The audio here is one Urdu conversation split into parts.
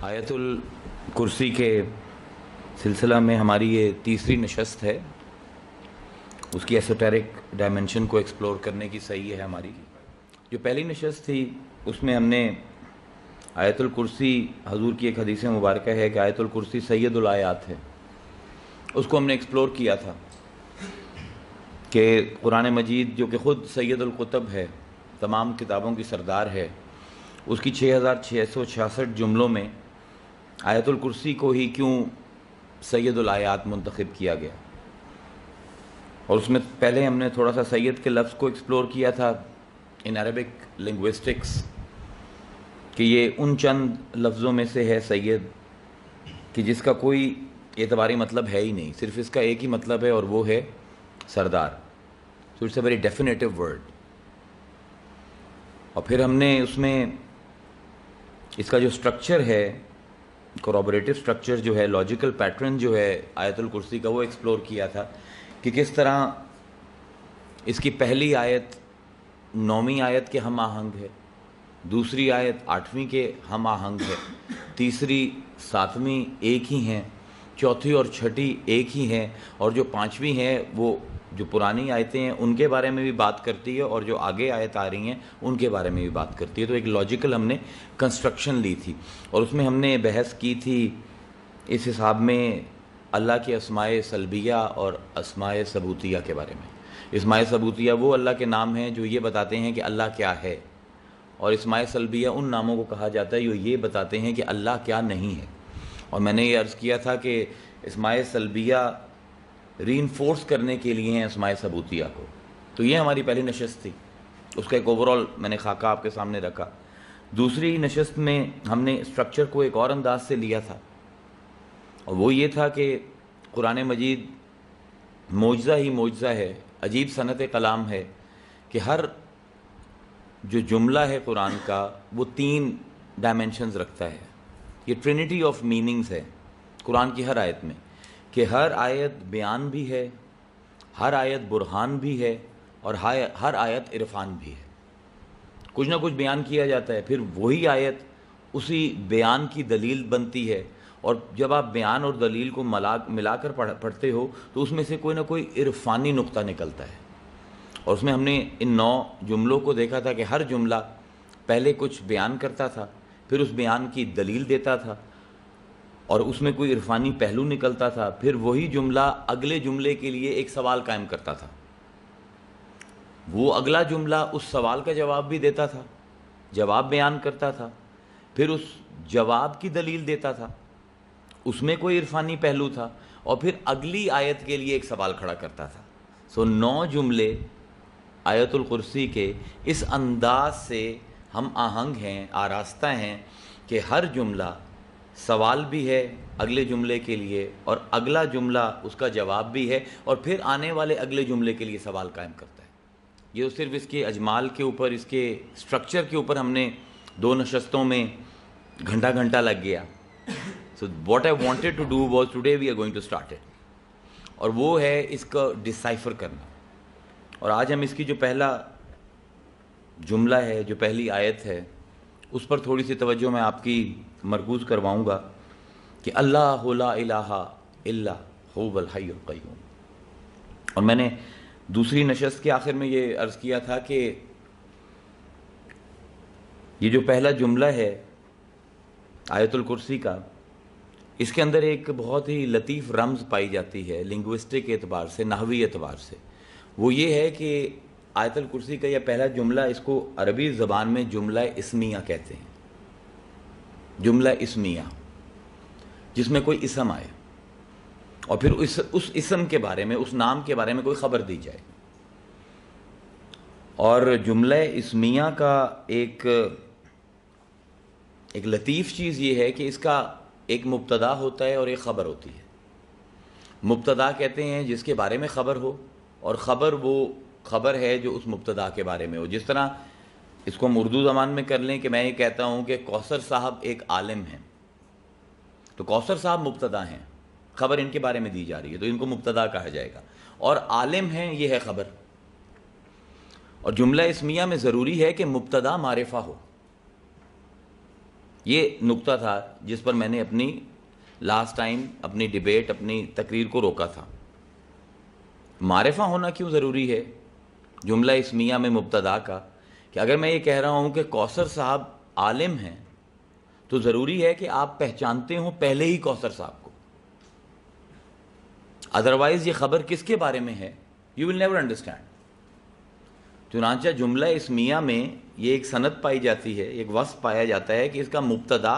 آیت الکرسی کے سلسلہ میں ہماری یہ تیسری نشست ہے. اس کی ایسوٹیرک ڈائمنشن کو ایکسپلور کرنے کی صحیح ہے ہماری. جو پہلی نشست تھی اس میں ہم نے آیت الکرسی، حضور کی ایک حدیث مبارکہ ہے کہ آیت الکرسی سید الآیات ہے، اس کو ہم نے ایکسپلور کیا تھا کہ قرآن مجید جو کہ خود سید القطب ہے، تمام کتابوں کی سردار ہے، اس کی 6666 جملوں میں آیت الکرسی کو ہی کیوں سید الآیات منتخب کیا گیا. اور اس میں پہلے ہم نے تھوڑا سا سید کے لفظ کو ایکسپلور کیا تھا ان عربک لنگوسٹکس، کہ یہ ان چند لفظوں میں سے ہے سید کہ جس کا کوئی اعتباری مطلب ہے ہی نہیں، صرف اس کا ایک ہی مطلب ہے اور وہ ہے سردار. So it's a very definitive word. اور پھر ہم نے اس میں اس کا جو سٹرکچر ہے، کورابوریٹو سٹرکچر جو ہے، لاجیکل پیٹرن جو ہے آیت الکرسی کا، وہ ایکسپلور کیا تھا کہ کس طرح اس کی پہلی آیت 9ویں آیت کے ہم آہنگ ہے، دوسری آیت 8ویں کے ہم آہنگ ہے، تیسری 7ویں ایک ہی ہیں، چوتھی اور چھٹی ایک ہی ہیں، اور جو 5ویں ہے وہ جو پرانی آیتیں ہیں ان کے بارے میں بھی بات کرتی ہے، اور جو آگے آیت آ رہی ہیں ان کے بارے میں بھی بات کرتی ہے. تو ایک لاجیکل ہم نے کنسٹرکشن لی تھی، اور اس میں ہم نے بحث کی تھی اس حساب میں اللہ کے اسماء سلبیہ اور اسماء ثبوتیہ کے بارے میں. اسماء ثبوتیہ وہ اللہ کے نام ہیں جو یہ بتاتے ہیں کہ اللہ کیا ہے، اور اسماء سلبیہ ان ناموں کو کہا جاتا ہے جو یہ بتاتے ہیں کہ اللہ کیا نہیں ہے. اور میں نے یہ عرض کیا تھا کہ اسماء سلبیہ ری انفورس کرنے کے لیے ہیں اسماء ثبوتیہ کو. تو یہ ہماری پہلی نشست تھی، اس کا ایک اوورال میں نے خاکہ آپ کے سامنے رکھا. دوسری نشست میں ہم نے اسٹرکچر کو ایک اور انداز سے لیا تھا، اور وہ یہ تھا کہ قرآن مجید معجزہ ہی معجزہ ہے، عجیب صنعت کلام ہے کہ ہر جو جملہ ہے قرآن کا وہ 3 ڈائمنشنز رکھتا ہے. یہ ٹرینٹی آف میننگز ہے قرآن کی ہر آیت میں، کہ ہر آیت بیان بھی ہے، ہر آیت برہان بھی ہے، اور ہر آیت عرفان بھی ہے. کچھ نہ کچھ بیان کیا جاتا ہے، پھر وہی آیت اسی بیان کی دلیل بنتی ہے، اور جب آپ بیان اور دلیل کو ملا کر پڑھتے ہو تو اس میں سے کوئی نہ کوئی عرفانی نقطہ نکلتا ہے. اور اس میں ہم نے ان 9 جملوں کو دیکھا تھا کہ ہر جملہ پہلے کچھ بیان کرتا تھا، پھر اس بیان کی دلیل دیتا تھا، اور اس میں کوئی عرفانی پہلو نکلتا تھا، پھر وہی جملہ اگلے جملے کے لیے ایک سوال قائم کرتا تھا. وہ اگلا جملہ اس سوال کا جواب بھی دیتا تھا، جواب بیان کرتا تھا، پھر اس جواب کی دلیل دیتا تھا، اس میں کوئی عرفانی پہلو تھا، اور پھر اگلی آیت کے لیے ایک سوال کھڑا کرتا تھا. 9 جملے آیت الکرسی کے اس انداز سے ہم آہنگ ہیں، آراستہ ہیں کہ ہر جملہ سوال بھی ہے اگلے جملے کے لیے، اور اگلا جملہ اس کا جواب بھی ہے، اور پھر آنے والے اگلے جملے کے لیے سوال قائم کرتا ہے. یہ صرف اس کے اجمال کے اوپر، اس کے سٹرکچر کے اوپر ہم نے 2 نشستوں میں گھنٹہ لگ گیا. So what I wanted to do was today we are going to start it. اور وہ ہے اس کا ڈسائفر کرنا. اور آج ہم اس کی جو پہلا جملہ ہے، جو پہلی آیت ہے، اس پر تھوڑی سی توجہ میں آپ کی مرکوز کرواؤں گا کہ اللہ لا الہ الا هو الحی القیوم. اور میں نے دوسری نشست کے آخر میں یہ عرض کیا تھا کہ یہ جو پہلا جملہ ہے آیت الکرسی کا، اس کے اندر ایک بہت ہی لطیف رمز پائی جاتی ہے لنگوسٹک اعتبار سے، نحوی اعتبار سے. وہ یہ ہے کہ آیت الکرسی کا یہ پہلا جملہ، اس کو عربی زبان میں جملہ اسمیہ کہتے ہیں. جملہ اسمیہ جس میں کوئی اسم آئے، اور پھر اس اسم کے بارے میں، اس نام کے بارے میں کوئی خبر دی جائے. اور جملہ اسمیہ کا ایک لطیف چیز یہ ہے کہ اس کا ایک مبتدا ہوتا ہے اور ایک خبر ہوتی ہے. مبتدا کہتے ہیں جس کے بارے میں خبر ہو، اور خبر وہ خبر ہے جو اس مبتدا کے بارے میں ہو. جس طرح اس کو ہم اردو زبان میں کر لیں کہ میں یہ کہتا ہوں کہ کوثر صاحب ایک عالم ہیں، تو کوثر صاحب مبتدا ہیں، خبر ان کے بارے میں دی جا رہی ہے، تو ان کو مبتدا کہا جائے گا. اور عالم ہیں، یہ ہے خبر. اور جملہ اسمیہ میں ضروری ہے کہ مبتدا معرفہ ہو. یہ نقطہ تھا جس پر میں نے اپنی لاسٹ ٹائم اپنی ڈیبیٹ اپنی تقریر کو روکا تھا. معرفہ ہونا کیوں ضروری ہے جملہ اسمیہ میں مبتدا کا؟ کہ اگر میں یہ کہہ رہا ہوں کہ کوثر صاحب عالم ہیں تو ضروری ہے کہ آپ پہچانتے ہوں پہلے ہی کوثر صاحب کو. ادروائز یہ خبر کس کے بارے میں ہے؟ You will never understand. چنانچہ جملہ اسمیہ میں یہ ایک سند پائی جاتی ہے، ایک وصف پایا جاتا ہے کہ اس کا مبتدا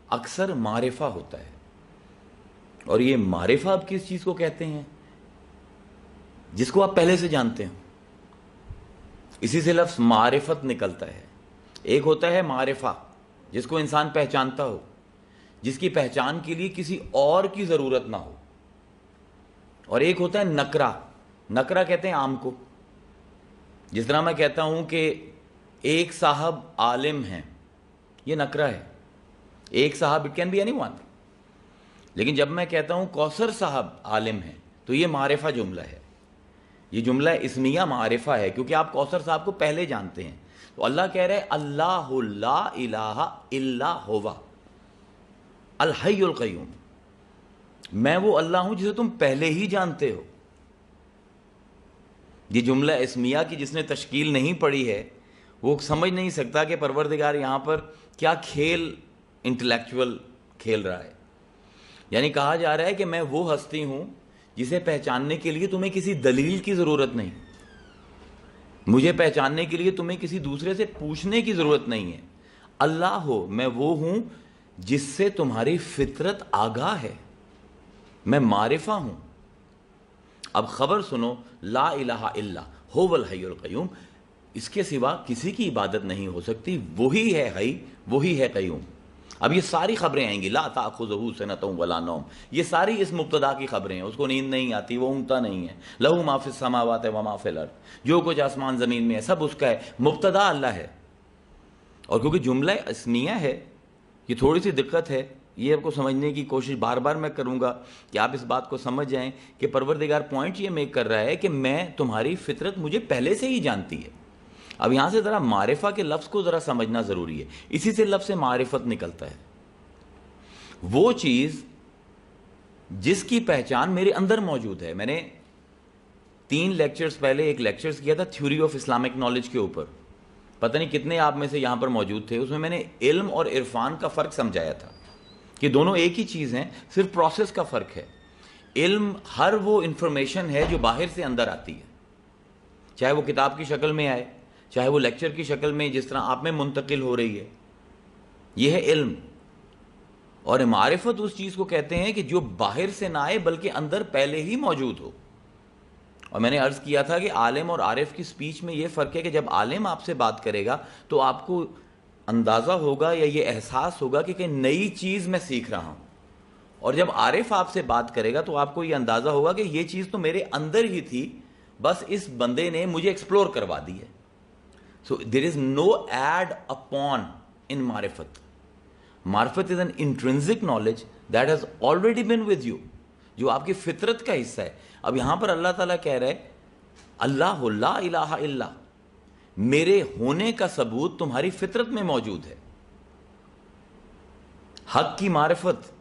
اکثر معرفہ ہوتا ہے. اور یہ معرفہ آپ کس چیز کو کہتے ہیں؟ جس کو آپ پہلے سے جانتے ہیں. اسی سے لفظ معرفت نکلتا ہے. ایک ہوتا ہے معرفہ جس کو انسان پہچانتا ہو، جس کی پہچان کے لیے کسی اور کی ضرورت نہ ہو. اور ایک ہوتا ہے نکرہ. نکرہ کہتے ہیں عام کو. جس طرح میں کہتا ہوں کہ ایک صاحب عالم ہیں، یہ نکرہ ہے. ایک صاحب it can be anyone. لیکن جب میں کہتا ہوں کوثر صاحب عالم ہیں تو یہ معرفہ جملہ ہے. یہ جملہ اسمیہ معرفہ ہے کیونکہ آپ کوثر صاحب کو پہلے جانتے ہیں. تو اللہ کہہ رہے اللہ لا الہ الا ہوا الحی القیوم. میں وہ اللہ ہوں جسے تم پہلے ہی جانتے ہو. یہ جملہ اسمیہ کی جس نے تشکیل نہیں پڑھی ہے وہ سمجھ نہیں سکتا کہ پروردگار یہاں پر کیا کھیل انٹلیکچول کھیل رہا ہے. یعنی کہا جا رہا ہے کہ میں وہ ہستی ہوں جسے پہچاننے کے لیے تمہیں کسی دلیل کی ضرورت نہیں. مجھے پہچاننے کے لیے تمہیں کسی دوسرے سے پوچھنے کی ضرورت نہیں ہے. اللہ ہو، میں وہ ہوں جس سے تمہاری فطرت آگاہ ہے. میں معرفہ ہوں. اب خبر سنو، لا الہ الا هو الحی القیوم. اس کے سوا کسی کی عبادت نہیں ہو سکتی. وہی ہے حی، وہی ہے قیوم. اب یہ ساری خبریں آئیں گی، لا تأخذہ سنۃ ولا نوم. یہ ساری اس مبتدا کی خبریں ہیں. اس کو نیند نہیں آتی، وہ اونگتا نہیں ہے. لہ ما فی السماوات و ما فی الارض. جو کچھ آسمان زمین میں ہے سب اس کا ہے. مبتدا اللہ ہے. اور کیونکہ جملہ اسمیہ ہے، یہ تھوڑی سی دقت ہے. یہ آپ کو سمجھنے کی کوشش بار بار میں کروں گا کہ آپ اس بات کو سمجھ جائیں کہ پروردگار پوائنٹ یہ میک کر رہا ہے کہ میں تمہاری فطرت مجھے پہلے سے ہی جانتی ہے. اب یہاں سے ذرا معرفہ کے لفظ کو ذرا سمجھنا ضروری ہے. اسی سے لفظ معرفت نکلتا ہے. وہ چیز جس کی پہچان میرے اندر موجود ہے. میں نے 3 لیکچرز پہلے ایک لیکچرز کیا تھا تھیوری آف اسلامک نالج کے اوپر. پتہ نہیں کتنے آپ میں سے یہاں پر موجود تھے. اس میں نے علم اور عرفان کا فرق سمجھایا تھا کہ دونوں ایک ہی چیز ہیں، صرف پروسیس کا فرق ہے. علم ہر وہ انفارمیشن ہے جو باہر سے اندر آتی ہے، چاہے وہ کتاب کی شکل میں آئے، چاہے وہ لیکچر کی شکل میں جس طرح آپ میں منتقل ہو رہی ہے. یہ ہے علم. اور معرفت اس چیز کو کہتے ہیں کہ جو باہر سے نہ آئے بلکہ اندر پہلے ہی موجود ہو. اور میں نے عرض کیا تھا کہ عالم اور عارف کی سپیچ میں یہ فرق ہے کہ جب عالم آپ سے بات کرے گا تو آپ کو اندازہ ہوگا یا یہ احساس ہوگا کہ کوئی نئی چیز میں سیکھ رہا ہوں. اور جب عارف آپ سے بات کرے گا تو آپ کو یہ اندازہ ہوگا کہ یہ چیز تو میرے اندر ہی تھی، بس اس بندے نے مجھے ایکسپلور کروا دی ہے. So there is no add upon in معرفت. معرفت is an intrinsic knowledge that has already been with you, جو آپ کی فطرت کا حصہ ہے. اب یہاں پر اللہ تعالیٰ کہہ رہے اللہ لا الہ الا، میرے ہونے کا ثبوت تمہاری فطرت میں موجود ہے. حق کی معرفت،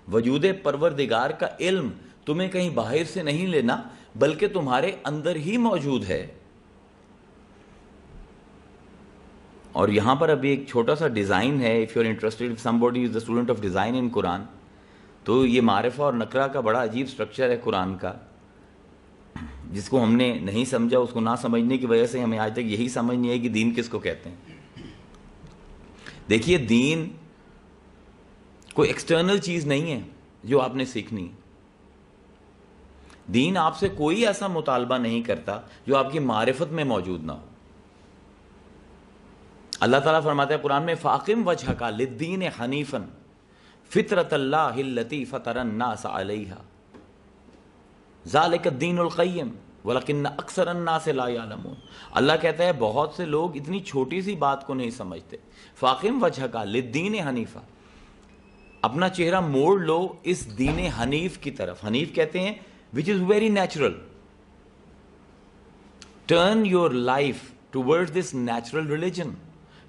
وجود پروردگار کا علم تمہیں کہیں باہر سے نہیں لینا بلکہ تمہارے اندر ہی موجود ہے. اور یہاں پر ابھی ایک چھوٹا سا ڈیزائن ہے. if you're interested, if somebody is the student of design in قرآن، تو یہ معرفہ اور نکرہ کا بڑا عجیب سٹرکچر ہے قرآن کا، جس کو ہم نے نہیں سمجھا. اس کو نہ سمجھنے کی وجہ سے ہمیں آج تک یہی سمجھ نہیں ہے کہ دین کس کو کہتے ہیں. دیکھیے دین کوئی ایکسٹرنل چیز نہیں ہے جو آپ نے سیکھنی. دین آپ سے کوئی ایسا مطالبہ نہیں کرتا جو آپ کی معرفت میں موجود نہ ہو. اللہ تعالیٰ فرماتا ہے قرآن میں فاقم وجہک للدین حنیفا فطرت اللہ التی فطر الناس علیہا ذالک الدین القیم ولکن اکثر الناس لا یعلمون. اللہ کہتا ہے بہت سے لوگ اتنی چھوٹی سی بات کو نہیں سمجھتے. فاقم وجہک للدین حنیفا، اپنا چہرہ موڑ لو اس دین حنیف کی طرف. حنیف کہتے ہیں which is very natural. Turn your life towards this natural religion.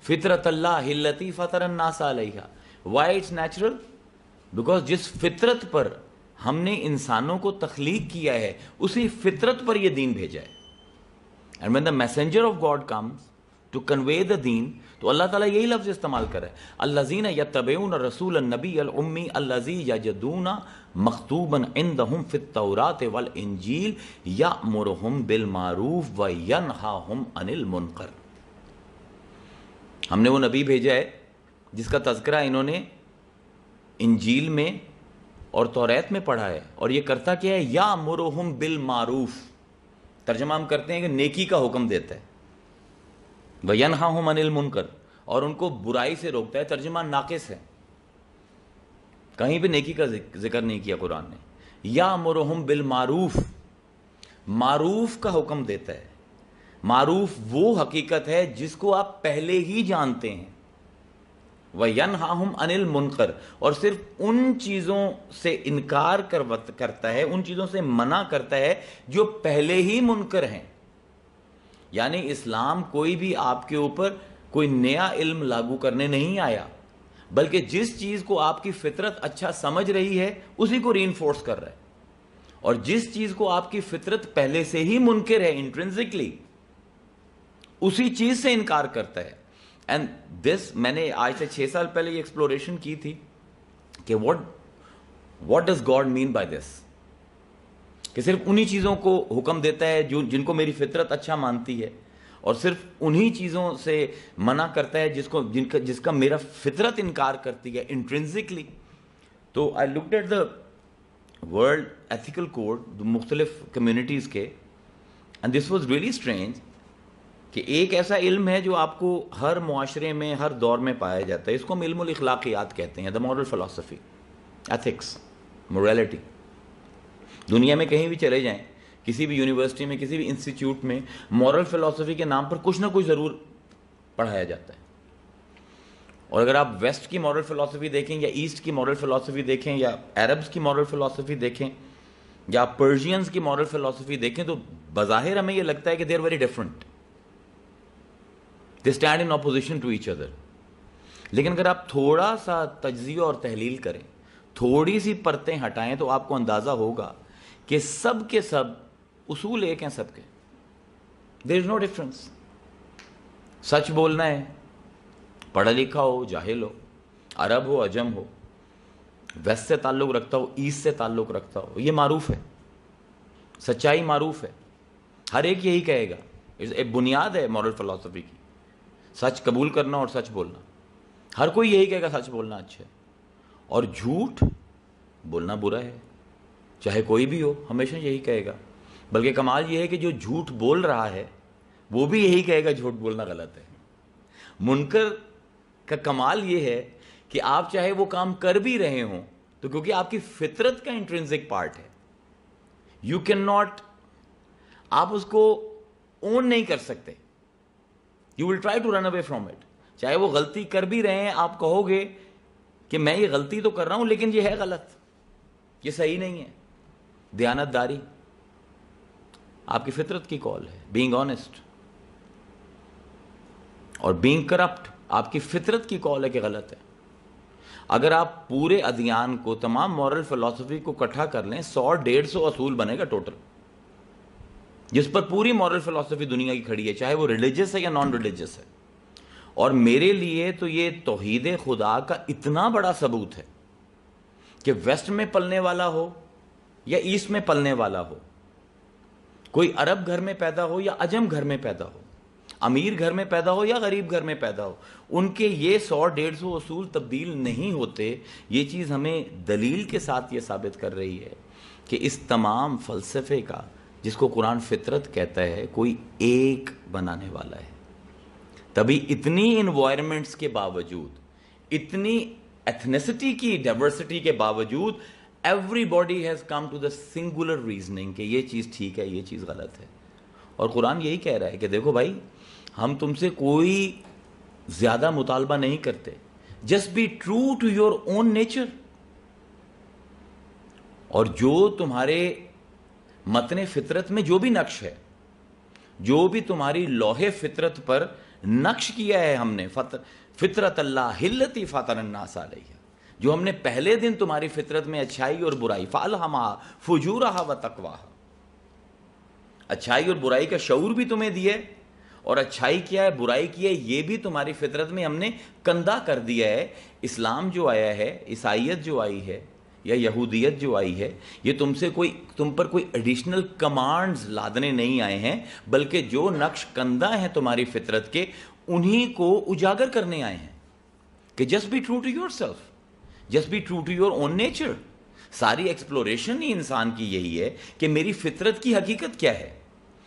فطرت اللہ التی فطر الناس علیہا. Why it's natural? بیکاز جس فطرت پر ہم نے انسانوں کو تخلیق کیا ہے اسی فطرت پر یہ دین بھیجا ہے. And when the messenger of God comes to convey the deen, تو اللہ تعالیٰ یہی لفظ استعمال کر رہا ہے, الذین یتبعون الرسول النبی الامی الذی یجدون مکتوبا عندہم فی التوراۃ والانجیل یأمرہم بالمعروف وینہاہم عن المنکر. ہم نے وہ نبی بھیجا ہے جس کا تذکرہ انہوں نے انجیل میں اور توریت میں پڑھا ہے, اور یہ کرتا کیا ہے؟ یأمرہم بالمعروف, ترجمہ ہم کرتے ہیں کہ نیکی کا حکم دیتا ہے, وَيَنْهَاهُمْ عَنِ الْمُنْكَرِ, اور ان کو برائی سے روکتا ہے. ترجمہ ناقص ہے, کہیں بھی نیکی کا ذکر نہیں کیا قرآن نے. یَأْمُرُهُمْ بِالْمَعْرُوف, معروف کا حکم دیتا ہے. معروف وہ حقیقت ہے جس کو آپ پہلے ہی جانتے ہیں. وَيَنْهَاهُمْ عَنِ الْمُنْكَرِ, اور صرف ان چیزوں سے انکار کرتا ہے, ان چیزوں سے منع کرتا ہے جو پہلے ہی منکر ہیں. یعنی اسلام کوئی بھی آپ کے اوپر کوئی نیا علم لاگو کرنے نہیں آیا, بلکہ جس چیز کو آپ کی فطرت اچھا سمجھ رہی ہے اسی کو ری انفورس کر رہا ہے, اور جس چیز کو آپ کی فطرت پہلے سے ہی منکر ہے انٹرنسکلی, اسی چیز سے انکار کرتا ہے. اینڈ دس, میں نے آج سے 6 سال پہلے یہ ایکسپلوریشن کی تھی کہ what does God mean by this, کہ صرف انہی چیزوں کو حکم دیتا ہے جن کو میری فطرت اچھا مانتی ہے, اور صرف انہی چیزوں سے منع کرتا ہے جس کا میرا فطرت انکار کرتی ہے انٹرنسکلی. تو I looked at the world ethical code مختلف کمیونٹیز کے, and this was really strange کہ ایک ایسا علم ہے جو آپ کو ہر معاشرے میں ہر دور میں پایا جاتا ہے, اس کو ہم علم الاخلاقیات کہتے ہیں, the moral philosophy, ethics, morality. دنیا میں کہیں بھی چلے جائیں, کسی بھی یونیورسٹی میں, کسی بھی انسٹیٹیوٹ میں, مورل فلسفی کے نام پر کچھ نہ کچھ ضرور پڑھایا جاتا ہے. اور اگر آپ ویسٹ کی مورل فلسفی دیکھیں, یا ایسٹ کی مورل فلسفی دیکھیں, یا عربز کی مورل فلسفی دیکھیں, یا پرشینز کی مورل فلسفی دیکھیں, تو بظاہر ہمیں یہ لگتا ہے کہ they are very different, they stand in opposition to each other. لیکن اگر آپ تھوڑا سا تجزیہ اور تحلیل کریں, تھوڑی سی پرتیں ہٹائیں, تو آپ کو اندازہ ہوگا کہ سب کے سب اصول ایک ہیں سب کے. there is no difference. سچ بولنا ہے, پڑھا لکھا ہو جاہل ہو, عرب ہو عجم ہو, ویسٹ سے تعلق رکھتا ہو ایسٹ سے تعلق رکھتا ہو, یہ معروف ہے, سچائی معروف ہے, ہر ایک یہی کہے گا. ایک بنیاد ہے مورل فلسفی کی, سچ قبول کرنا اور سچ بولنا. ہر کوئی یہی کہے گا سچ بولنا اچھا ہے, اور جھوٹ بولنا برا ہے, چاہے کوئی بھی ہو, ہمیشہ یہی کہے گا. بلکہ کمال یہ ہے کہ جو جھوٹ بول رہا ہے وہ بھی یہی کہے گا جھوٹ بولنا غلط ہے. منکر کا کمال یہ ہے کہ آپ چاہے وہ کام کر بھی رہے ہوں تو کیونکہ آپ کی فطرت کا انٹرنسک پارٹ ہے, یو کین ناٹ, آپ اس کو اون نہیں کر سکتے, you will try to run away from it. چاہے وہ غلطی کر بھی رہے ہیں, آپ کہو گے کہ میں یہ غلطی تو کر رہا ہوں لیکن یہ ہے غلط, یہ صحیح نہیں ہے. دیانت داری آپ کی فطرت کی کال ہے, بینگ آنیسٹ, اور بینگ کرپٹ آپ کی فطرت کی کال ہے کہ غلط ہے. اگر آپ پورے ادیان کو, تمام مورل فلسفی کو اکٹھا کر لیں, 100-150 اصول بنے گا ٹوٹل, جس پر پوری مورل فلسفی دنیا کی کھڑی ہے, چاہے وہ ریلیجس ہے یا نان ریلیجس ہے. اور میرے لیے تو یہ توحید خدا کا اتنا بڑا ثبوت ہے کہ ویسٹ میں پلنے والا ہو یا ایسٹ میں پلنے والا ہو, کوئی عرب گھر میں پیدا ہو یا عجم گھر میں پیدا ہو, امیر گھر میں پیدا ہو یا غریب گھر میں پیدا ہو, ان کے یہ 100-150 اصول تبدیل نہیں ہوتے. یہ چیز ہمیں دلیل کے ساتھ یہ ثابت کر رہی ہے کہ اس تمام فلسفے کا, جس کو قرآن فطرت کہتا ہے, کوئی ایک بنانے والا ہے. تبھی اتنی انوائرمنٹس کے باوجود, اتنی ایتھنیسٹی کی ڈائیورسٹی کے باوجود, everybody has come to the singular reasoning کہ یہ چیز ٹھیک ہے, یہ چیز غلط ہے. اور قرآن یہی کہہ رہا ہے کہ دیکھو بھائی, ہم تم سے کوئی زیادہ مطالبہ نہیں کرتے, just be true to your own nature. اور جو تمہارے متن فطرت میں جو بھی نقش ہے, جو بھی تمہاری لوح فطرت پر نقش کیا ہے ہم نے, فطرت اللہ التی فطر الناس علیہ, جو ہم نے پہلے دن تمہاری فطرت میں اچھائی اور برائی فَأَلْهَمَهَا فُجُورَهَا وَتَقْوَاهَا، اچھائی اور برائی کا شعور بھی تمہیں دیا ہے، اور اچھائی کیا ہے برائی کیا ہے یہ بھی تمہاری فطرت میں ہم نے کندہ کر دیا ہے۔ اسلام جو آیا ہے، عیسائیت جو آئی ہے یا یہودیت جو آئی ہے، یہ تم پر کوئی ایڈیشنل کمانڈز لادنے نہیں آئے ہیں، بلکہ جو نقش کندہ ہیں تمہاری فطرت کے انہی کو اجاگر کرنے آئے ہیں کہ just be true to yourself, just be true to your own nature. ساری ایکسپلوریشن ہی انسان کی یہی ہے کہ میری فطرت کی حقیقت کیا ہے،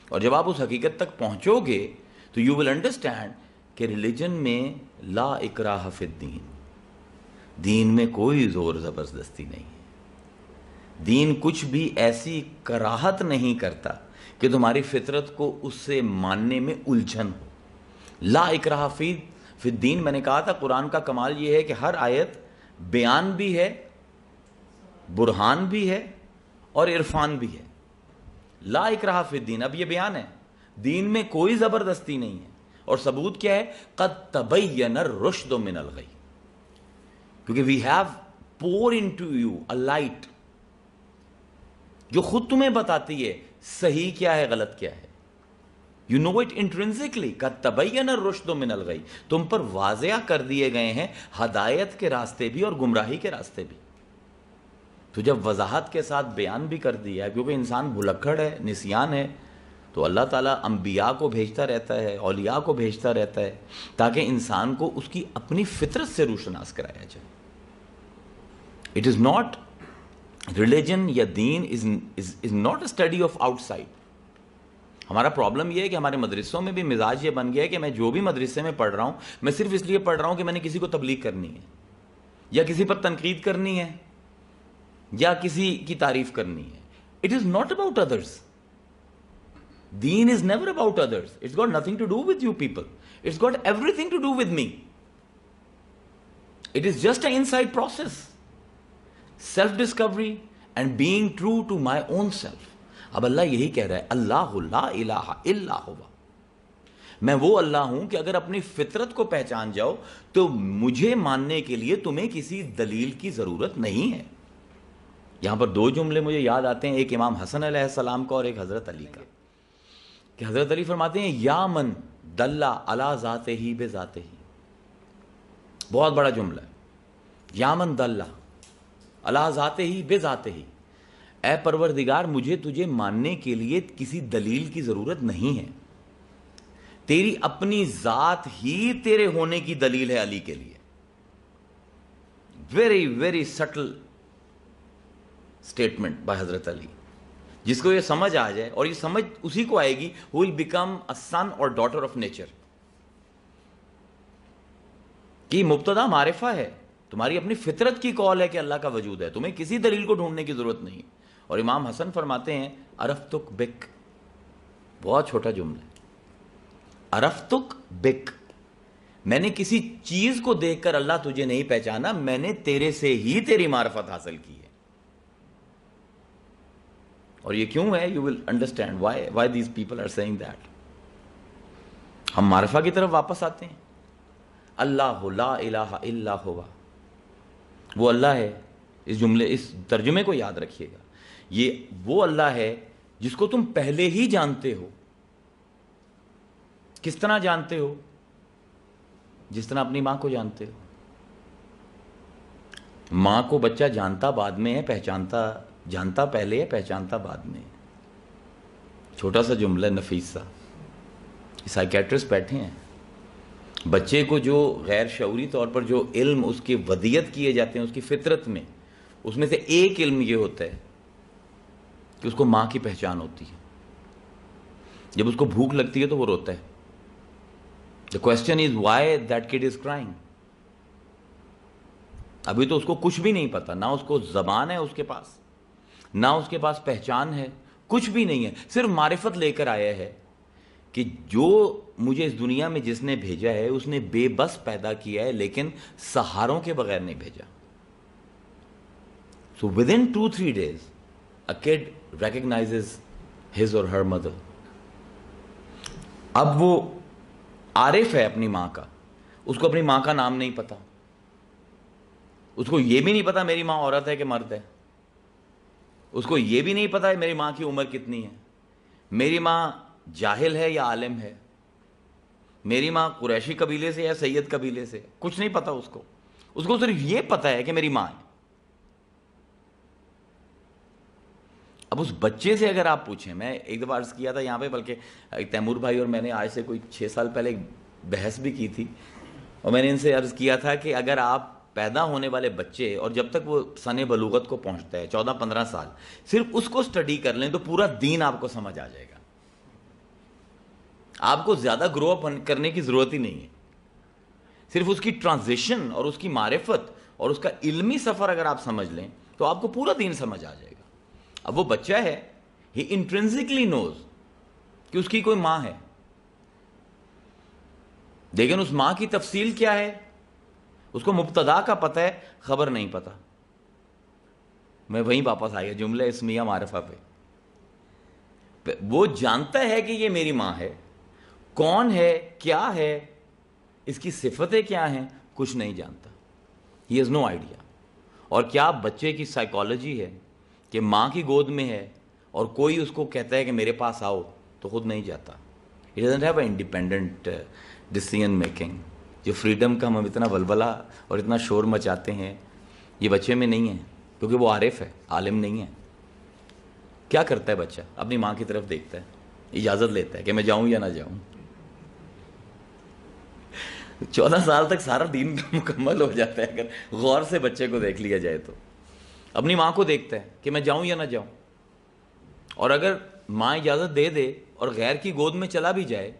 اور جب آپ اس حقیقت تک پہنچو گے تو یو ول انڈرسٹینڈ کہ ریلیجن میں لا اکراہ فی الدین، دین میں کوئی زور زبردستی نہیں ہے، دین کچھ بھی ایسی کراہت نہیں کرتا کہ تمہاری فطرت کو اس سے ماننے میں الجھن ہو۔ لا اکراہ فی الدین، میں نے کہا تھا قرآن کا کمال یہ ہے کہ ہر آیت بیان بھی ہے، برہان بھی ہے اور عرفان بھی ہے۔ لا اکراہ فی الدین، اب یہ بیان ہے، دین میں کوئی زبردستی نہیں ہے، اور ثبوت کیا ہے؟ قد تبین الرشد من الغی، کیونکہ we have pour into you a light جو خود تمہیں بتاتی ہے صحیح کیا ہے غلط کیا ہے۔ یو نو اٹ انٹرنسکلی، قد تبین الرشد من الغی، تم پر واضح کر دیے گئے ہیں ہدایت کے راستے بھی اور گمراہی کے راستے بھی۔ تو جب وضاحت کے ساتھ بیان بھی کر دیا ہے، کیونکہ انسان بھلکڑ ہے، نسیان ہے، تو اللہ تعالیٰ انبیاء کو بھیجتا رہتا ہے، اولیاء کو بھیجتا رہتا ہے تاکہ انسان کو اس کی اپنی فطرت سے روشناس کرایا جائے۔ اٹ از ناٹ ریلیجن یا دین is not a study of outside. ہمارا پرابلم یہ ہے کہ ہمارے مدرسوں میں بھی مزاج یہ بن گیا ہے کہ میں جو بھی مدرسے میں پڑھ رہا ہوں میں صرف اس لیے پڑھ رہا ہوں کہ میں نے کسی کو تبلیغ کرنی ہے، یا کسی پر تنقید کرنی ہے، یا کسی کی تعریف کرنی ہے۔ It is not about others, then is never about others, it's got nothing to do with you people, it's got everything to do with me. It is just a inside process, self discovery and being true to my own self. اب اللہ یہی کہہ رہا ہے، اللہ لا الہ الا ہوا، میں وہ اللہ ہوں کہ اگر اپنی فطرت کو پہچان جاؤ تو مجھے ماننے کے لیے تمہیں کسی دلیل کی ضرورت نہیں ہے۔ یہاں پر دو جملے مجھے یاد آتے ہیں، ایک امام حسن علیہ السلام کا اور ایک حضرت علی کا، کہ حضرت علی فرماتے ہیں یا من دل علی ذاتہ بذاتہ، بہت بڑا جملہ ہے، یا من دل علی ذاتہ بذاتہ، اے پروردگار مجھے تجھے ماننے کے لیے کسی دلیل کی ضرورت نہیں ہے، تیری اپنی ذات ہی تیرے ہونے کی دلیل ہے علی کے لیے۔ Very very subtle statement by حضرت علی، جس کو یہ سمجھ آ جائے، اور یہ سمجھ اسی کو آئے گی who will become a son or daughter of nature، کہ مبتدا معرفہ ہے، تمہاری اپنی فطرت کی قول ہے کہ اللہ کا وجود ہے، تمہیں کسی دلیل کو ڈھونڈنے کی ضرورت نہیں۔ اور امام حسن فرماتے ہیں عرفتک بک، بہت چھوٹا جملہ ہے، عرفتک بک، میں نے کسی چیز کو دیکھ کر اللہ تجھے نہیں پہچانا، میں نے تیرے سے ہی تیری معرفت حاصل کی ہے۔ اور یہ کیوں ہے؟ You will understand why these people are seeing that. ہم معرفہ کی طرف واپس آتے ہیں، اللہ لا الہ الا ہوا، وہ اللہ ہے، اس ترجمے کو یاد رکھیے گا، یہ وہ اللہ ہے جس کو تم پہلے ہی جانتے ہو۔ کس طرح جانتے ہو؟ جس طرح اپنی ماں کو جانتے ہو۔ ماں کو بچہ جانتا بعد میں ہے، جانتا پہلے ہے، پہچانتا بعد میں ہے۔ چھوٹا سا جملہ نفیس سا، سائیکیٹرسٹ بیٹھے ہیں، بچے کو جو غیر شعوری طور پر جو علم اس کی ودیت کیے جاتے ہیں اس کی فطرت میں، اس میں سے ایک علم یہ ہوتا ہے کہ اس کو ماں کی پہچان ہوتی ہے۔ جب اس کو بھوک لگتی ہے تو وہ روتا ہے۔ The question is why that kid is crying۔ ابھی تو اس کو کچھ بھی نہیں پتا، نہ اس کو زبان ہے اس کے پاس، نہ اس کے پاس پہچان ہے، کچھ بھی نہیں ہے، صرف معرفت لے کر آیا ہے کہ جو مجھے اس دنیا میں جس نے بھیجا ہے اس نے بے بس پیدا کیا ہے، لیکن سہاروں کے بغیر نہیں بھیجا۔ So within 2-3 days a kid recognizes his or her mother۔ اب وہ عارف ہے اپنی ماں کا، اس کو اپنی ماں کا نام نہیں پتا، اس کو یہ بھی نہیں پتا میری ماں عورت ہے کہ مرد ہے. اس کو یہ بھی نہیں پتا ہے میری ماں کی عمر کتنی ہے, میری ماں جاہل ہے یا عالم ہے, میری ماں قریشی قبیلے سے یا سید قبیلے سے, کچھ نہیں پتا اس کو. اس کو صرف یہ پتا ہے کہ میری ماں ہے. اب اس بچے سے اگر آپ پوچھیں, میں ایک دفعہ عرض کیا تھا یہاں پہ, بلکہ تیمور بھائی اور میں نے آج سے کوئی 6 سال پہلے ایک بحث بھی کی تھی, اور میں نے ان سے عرض کیا تھا کہ اگر آپ پیدا ہونے والے بچے, اور جب تک وہ سن بلوغت کو پہنچتا ہے 14-15 سال, صرف اس کو سٹڈی کر لیں تو پورا دین آپ کو سمجھ آ جائے گا. آپ کو زیادہ گرو اپ کرنے کی ضرورت ہی نہیں ہے. صرف اس کی ٹرانزیشن اور اس کی معرفت اور اس کا علمی سفر اگر آپ سمجھ لیں تو آپ کو پورا دین سمجھ آ جائے گا. اب وہ بچہ ہے, ہی انٹرنسکلی نوز کہ اس کی کوئی ماں ہے, لیکن اس ماں کی تفصیل کیا ہے, اس کو مبتدا کا پتہ ہے, خبر نہیں پتا. میں وہیں واپس آ گیا جملہ اسمیہ معرفہ پہ. وہ جانتا ہے کہ یہ میری ماں ہے, کون ہے, کیا ہے, اس کی صفتیں کیا ہیں, کچھ نہیں جانتا. He has no idea. اور کیا بچے کی سائیکالوجی ہے کہ ماں کی گود میں ہے اور کوئی اس کو کہتا ہے کہ میرے پاس آؤ تو خود نہیں جاتا. He doesn't have an independent decision making. جو فریڈم کا ہم اتنا ولولہ اور اتنا شور مچاتے ہیں, یہ بچے میں نہیں ہے, کیونکہ وہ عارف ہے, عالم نہیں ہے. کیا کرتا ہے بچہ؟ اپنی ماں کی طرف دیکھتا ہے, اجازت لیتا ہے کہ میں جاؤں یا نہ جاؤں. 14 سال تک سارا دین مکمل ہو جاتا ہے اگر غور سے بچے کو دیکھ لیا جائے تو. اپنی ماں کو دیکھتا ہے کہ میں جاؤں یا نہ جاؤں, اور اگر ماں اجازت دے دے اور غیر کی گود میں چلا بھی جائے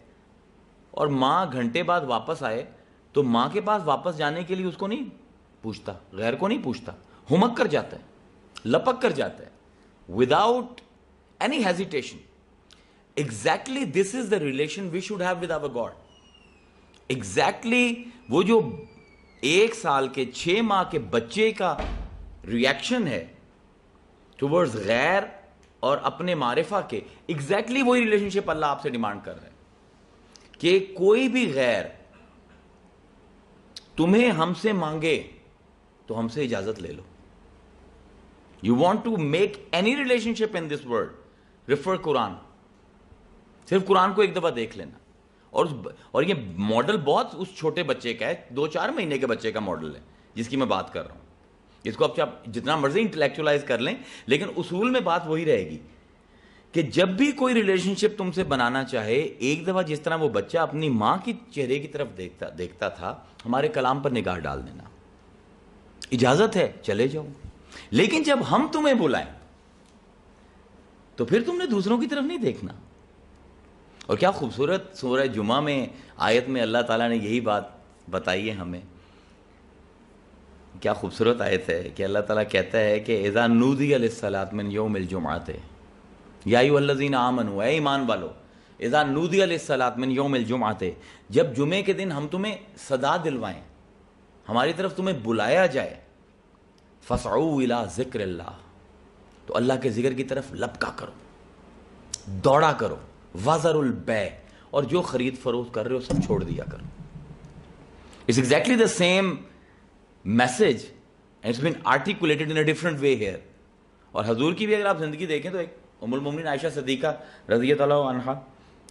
اور ماں گھنٹے بعد واپس آئے تو ماں کے پاس واپس جانے کے لیے اس کو نہیں پوچھتا, غیر کو نہیں پوچھتا, ہمک کر جاتا ہے, لپک کر جاتا ہے, without any hesitation. Exactly this is the relation we should have with our God. Exactly وہ جو 1 سال کے 6 ماہ کے بچے کا ریئیکشن ہے ٹورڈز غیر اور اپنے معرفہ کے, ایگزیکٹلی وہی ریلیشن شپ اللہ آپ سے ڈیمانڈ کر رہا ہے کہ کوئی بھی غیر تمہیں ہم سے مانگے تو ہم سے اجازت لے لو. You want to make any relationship in this world, refer Quran. صرف قرآن کو ایک دفعہ دیکھ لینا. اور یہ ماڈل بہت اس چھوٹے بچے کا ہے, 2-4 مہینے کے بچے کا ماڈل ہے جس کی میں بات کر رہا ہوں. اس کو آپ جتنا مرضی انٹلیکچولائز کر لیں, لیکن اصول میں بات وہی رہے گی کہ جب بھی کوئی ریلیشن شپ تم سے بنانا چاہے, ایک دفعہ جس طرح وہ بچہ اپنی ماں کی چہرے کی طرف دیکھتا تھا, ہمارے کلام پر نگاہ ڈال دینا. اجازت ہے چلے جاؤ, لیکن جب ہم تمہیں بلائیں تو پھر تم نے دوسروں کی طرف نہیں دیکھنا. اور کیا خوبصورت سورہ جمعہ میں آیت میں اللہ تعالیٰ نے یہی بات بتائی ہے ہمیں. کیا خوبصورت آیت ہے کہ اللہ تعالیٰ کہتا ہے کہ اذا نودی للصلاۃ من یوم الجمعۃ یا ایھا الذین آمنوا, اے ایمان والو, اذا نودی للصلاۃ من یوم الجمعۃ, جب جمعے کے دن ہم تمہیں صدا دلوائیں, ہماری طرف تمہیں بلایا جائے, فاسعوا الی ذکر اللہ, تو اللہ کے ذکر کی طرف لپکا کرو, دوڑا کرو. وذروا البیع, اور جو خرید فروخت کر رہے ہو سب چھوڑ دیا کرو. It's exactly the same message and it's been articulated in a different way here. اور حضور کی بھی اگر آپ زندگی دیکھیں تو ایک ام المومنین عائشہ صدیقہ رضی اللہ عنہا,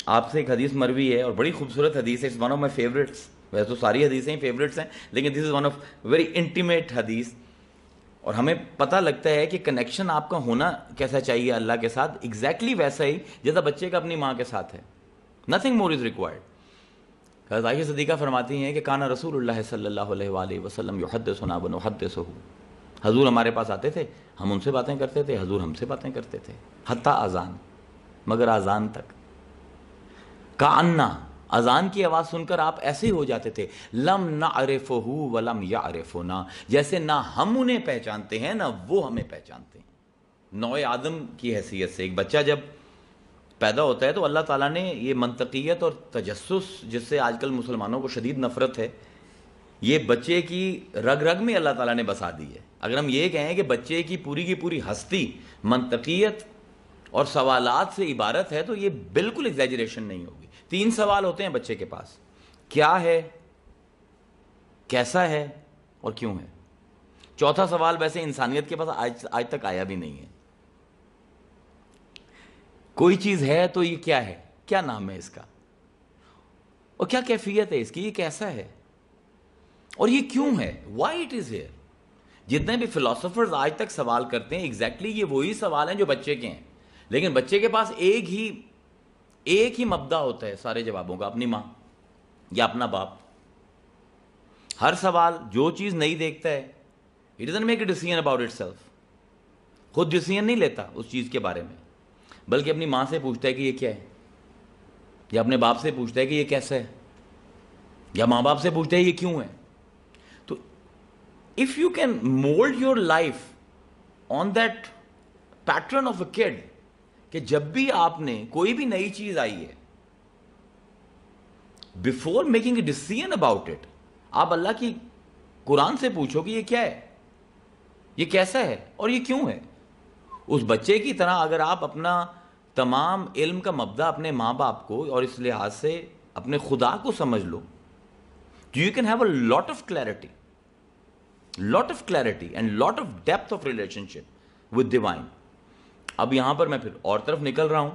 آپ سے ایک حدیث مروی ہے اور بڑی خوبصورت حدیث ہے. It's one of my favorites. ویسے تو ساری حدیثیں ہی فیوریٹس ہیں, لیکن this is one of very intimate حدیث. اور ہمیں پتہ لگتا ہے کہ کنیکشن آپ کا ہونا کیسا چاہیے اللہ کے ساتھ, ایگزیکٹلی ویسا ہی جیسا بچے کا اپنی ماں کے ساتھ ہے. Nothing more is required. حضرت عائشہ صدیقہ فرماتی ہیں کہ کانا رسول اللہ صلی اللہ علیہ وآلہ وسلم یحدثنا ونحدثہ, حضور ہمارے پاس آتے تھے, ہم ان سے باتیں کرتے تھے, حضور ہم سے باتیں کرتے تھے, حتیٰ اذان, مگر اذان تک. کأنہ, اذان کی آواز سن کر آپ ایسے ہو جاتے تھے, لم نعرفہ ولم یعرفنا, جیسے نہ ہم انہیں پہچانتے ہیں نہ وہ ہمیں پہچانتے ہیں. نوع آدم کی حیثیت سے ایک بچہ جب پیدا ہوتا ہے تو اللہ تعالیٰ نے یہ منطقیت اور تجسس, جس سے آج کل مسلمانوں کو شدید نفرت ہے, یہ بچے کی رگ رگ میں اللہ تعالیٰ نے بسا دی ہے. اگر ہم یہ کہیں کہ بچے کی پوری ہستی منطقیت اور سوالات سے عبارت ہے تو یہ بالکل ایگزیجریشن نہیں ہوگی. 3 سوال ہوتے ہیں بچے کے پاس, کیا ہے, کیسا ہے اور کیوں ہے. چوتھا سوال ویسے انسانیت کے پاس آج تک آیا بھی نہیں ہے. کوئی چیز ہے تو یہ کیا ہے, کیا نام ہے اس کا, اور کیا کیفیت ہے اس کی, یہ کیسا ہے, اور یہ کیوں ہے, وائی اٹ از ہیئر. جتنے بھی فلاسفرز آج تک سوال کرتے ہیں ایگزیکٹلی یہ وہی سوال ہیں جو بچے کے ہیں, لیکن بچے کے پاس ایک ہی مبدا ہوتا ہے سارے جوابوں کا, اپنی ماں یا اپنا باپ. ہر سوال جو چیز نہیں دیکھتا ہے it doesn't make a decision about it self, خود ڈیسیژن نہیں لیتا اس چیز کے بارے میں, بلکہ اپنی ماں سے پوچھتا ہے کہ یہ کیا ہے, یا اپنے باپ سے پوچھتا ہے کہ یہ کیسا ہے, یا ماں باپ سے پوچھتا ہے یہ کیوں ہے. تو if you can mold your life on that pattern of a kid, کہ جب بھی آپ نے کوئی بھی نئی چیز آئی ہے, before making a decision about it, آپ اللہ کی قرآن سے پوچھو کہ یہ کیا ہے, یہ کیسا ہے, اور یہ کیوں ہے. اس بچے کی طرح اگر آپ اپنا تمام علم کا مبدا اپنے ماں باپ کو اور اس لحاظ سے اپنے خدا کو سمجھ لو, تو you can have a lot of clarity and lot of depth of relationship with divine. اب یہاں پر میں پھر اور طرف نکل رہا ہوں,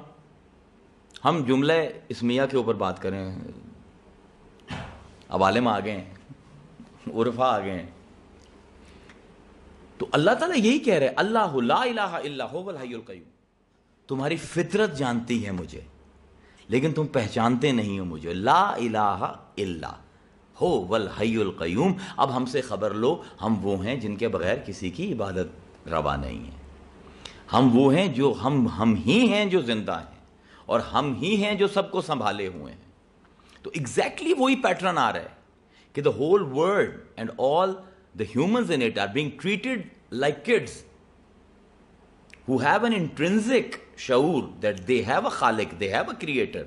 ہم جملہ اسمیہ کے اوپر بات کریں, اب عالم آ گئے ہیں, عرفا آ گئے ہیں, تو اللہ تعالیٰ یہی کہہ رہے, اللہ لا الہ الا هو الحی القیوم. تمہاری فطرت جانتی ہے مجھے لیکن تم پہچانتے نہیں ہو مجھے. لا الہ الا ہو والحی القیوم. اب ہم سے خبر لو, ہم وہ ہیں جن کے بغیر کسی کی عبادت روا نہیں ہے. ہم وہ ہیں جو ہم ہی ہیں جو زندہ ہیں, اور ہم ہی ہیں جو سب کو سنبھالے ہوئے ہیں. تو ایگزیکٹلی وہی پیٹرن آ رہا ہے کہ the whole world and all the humans in it are being treated like kids who have an intrinsic شعور that they have a خالق, they have a creator,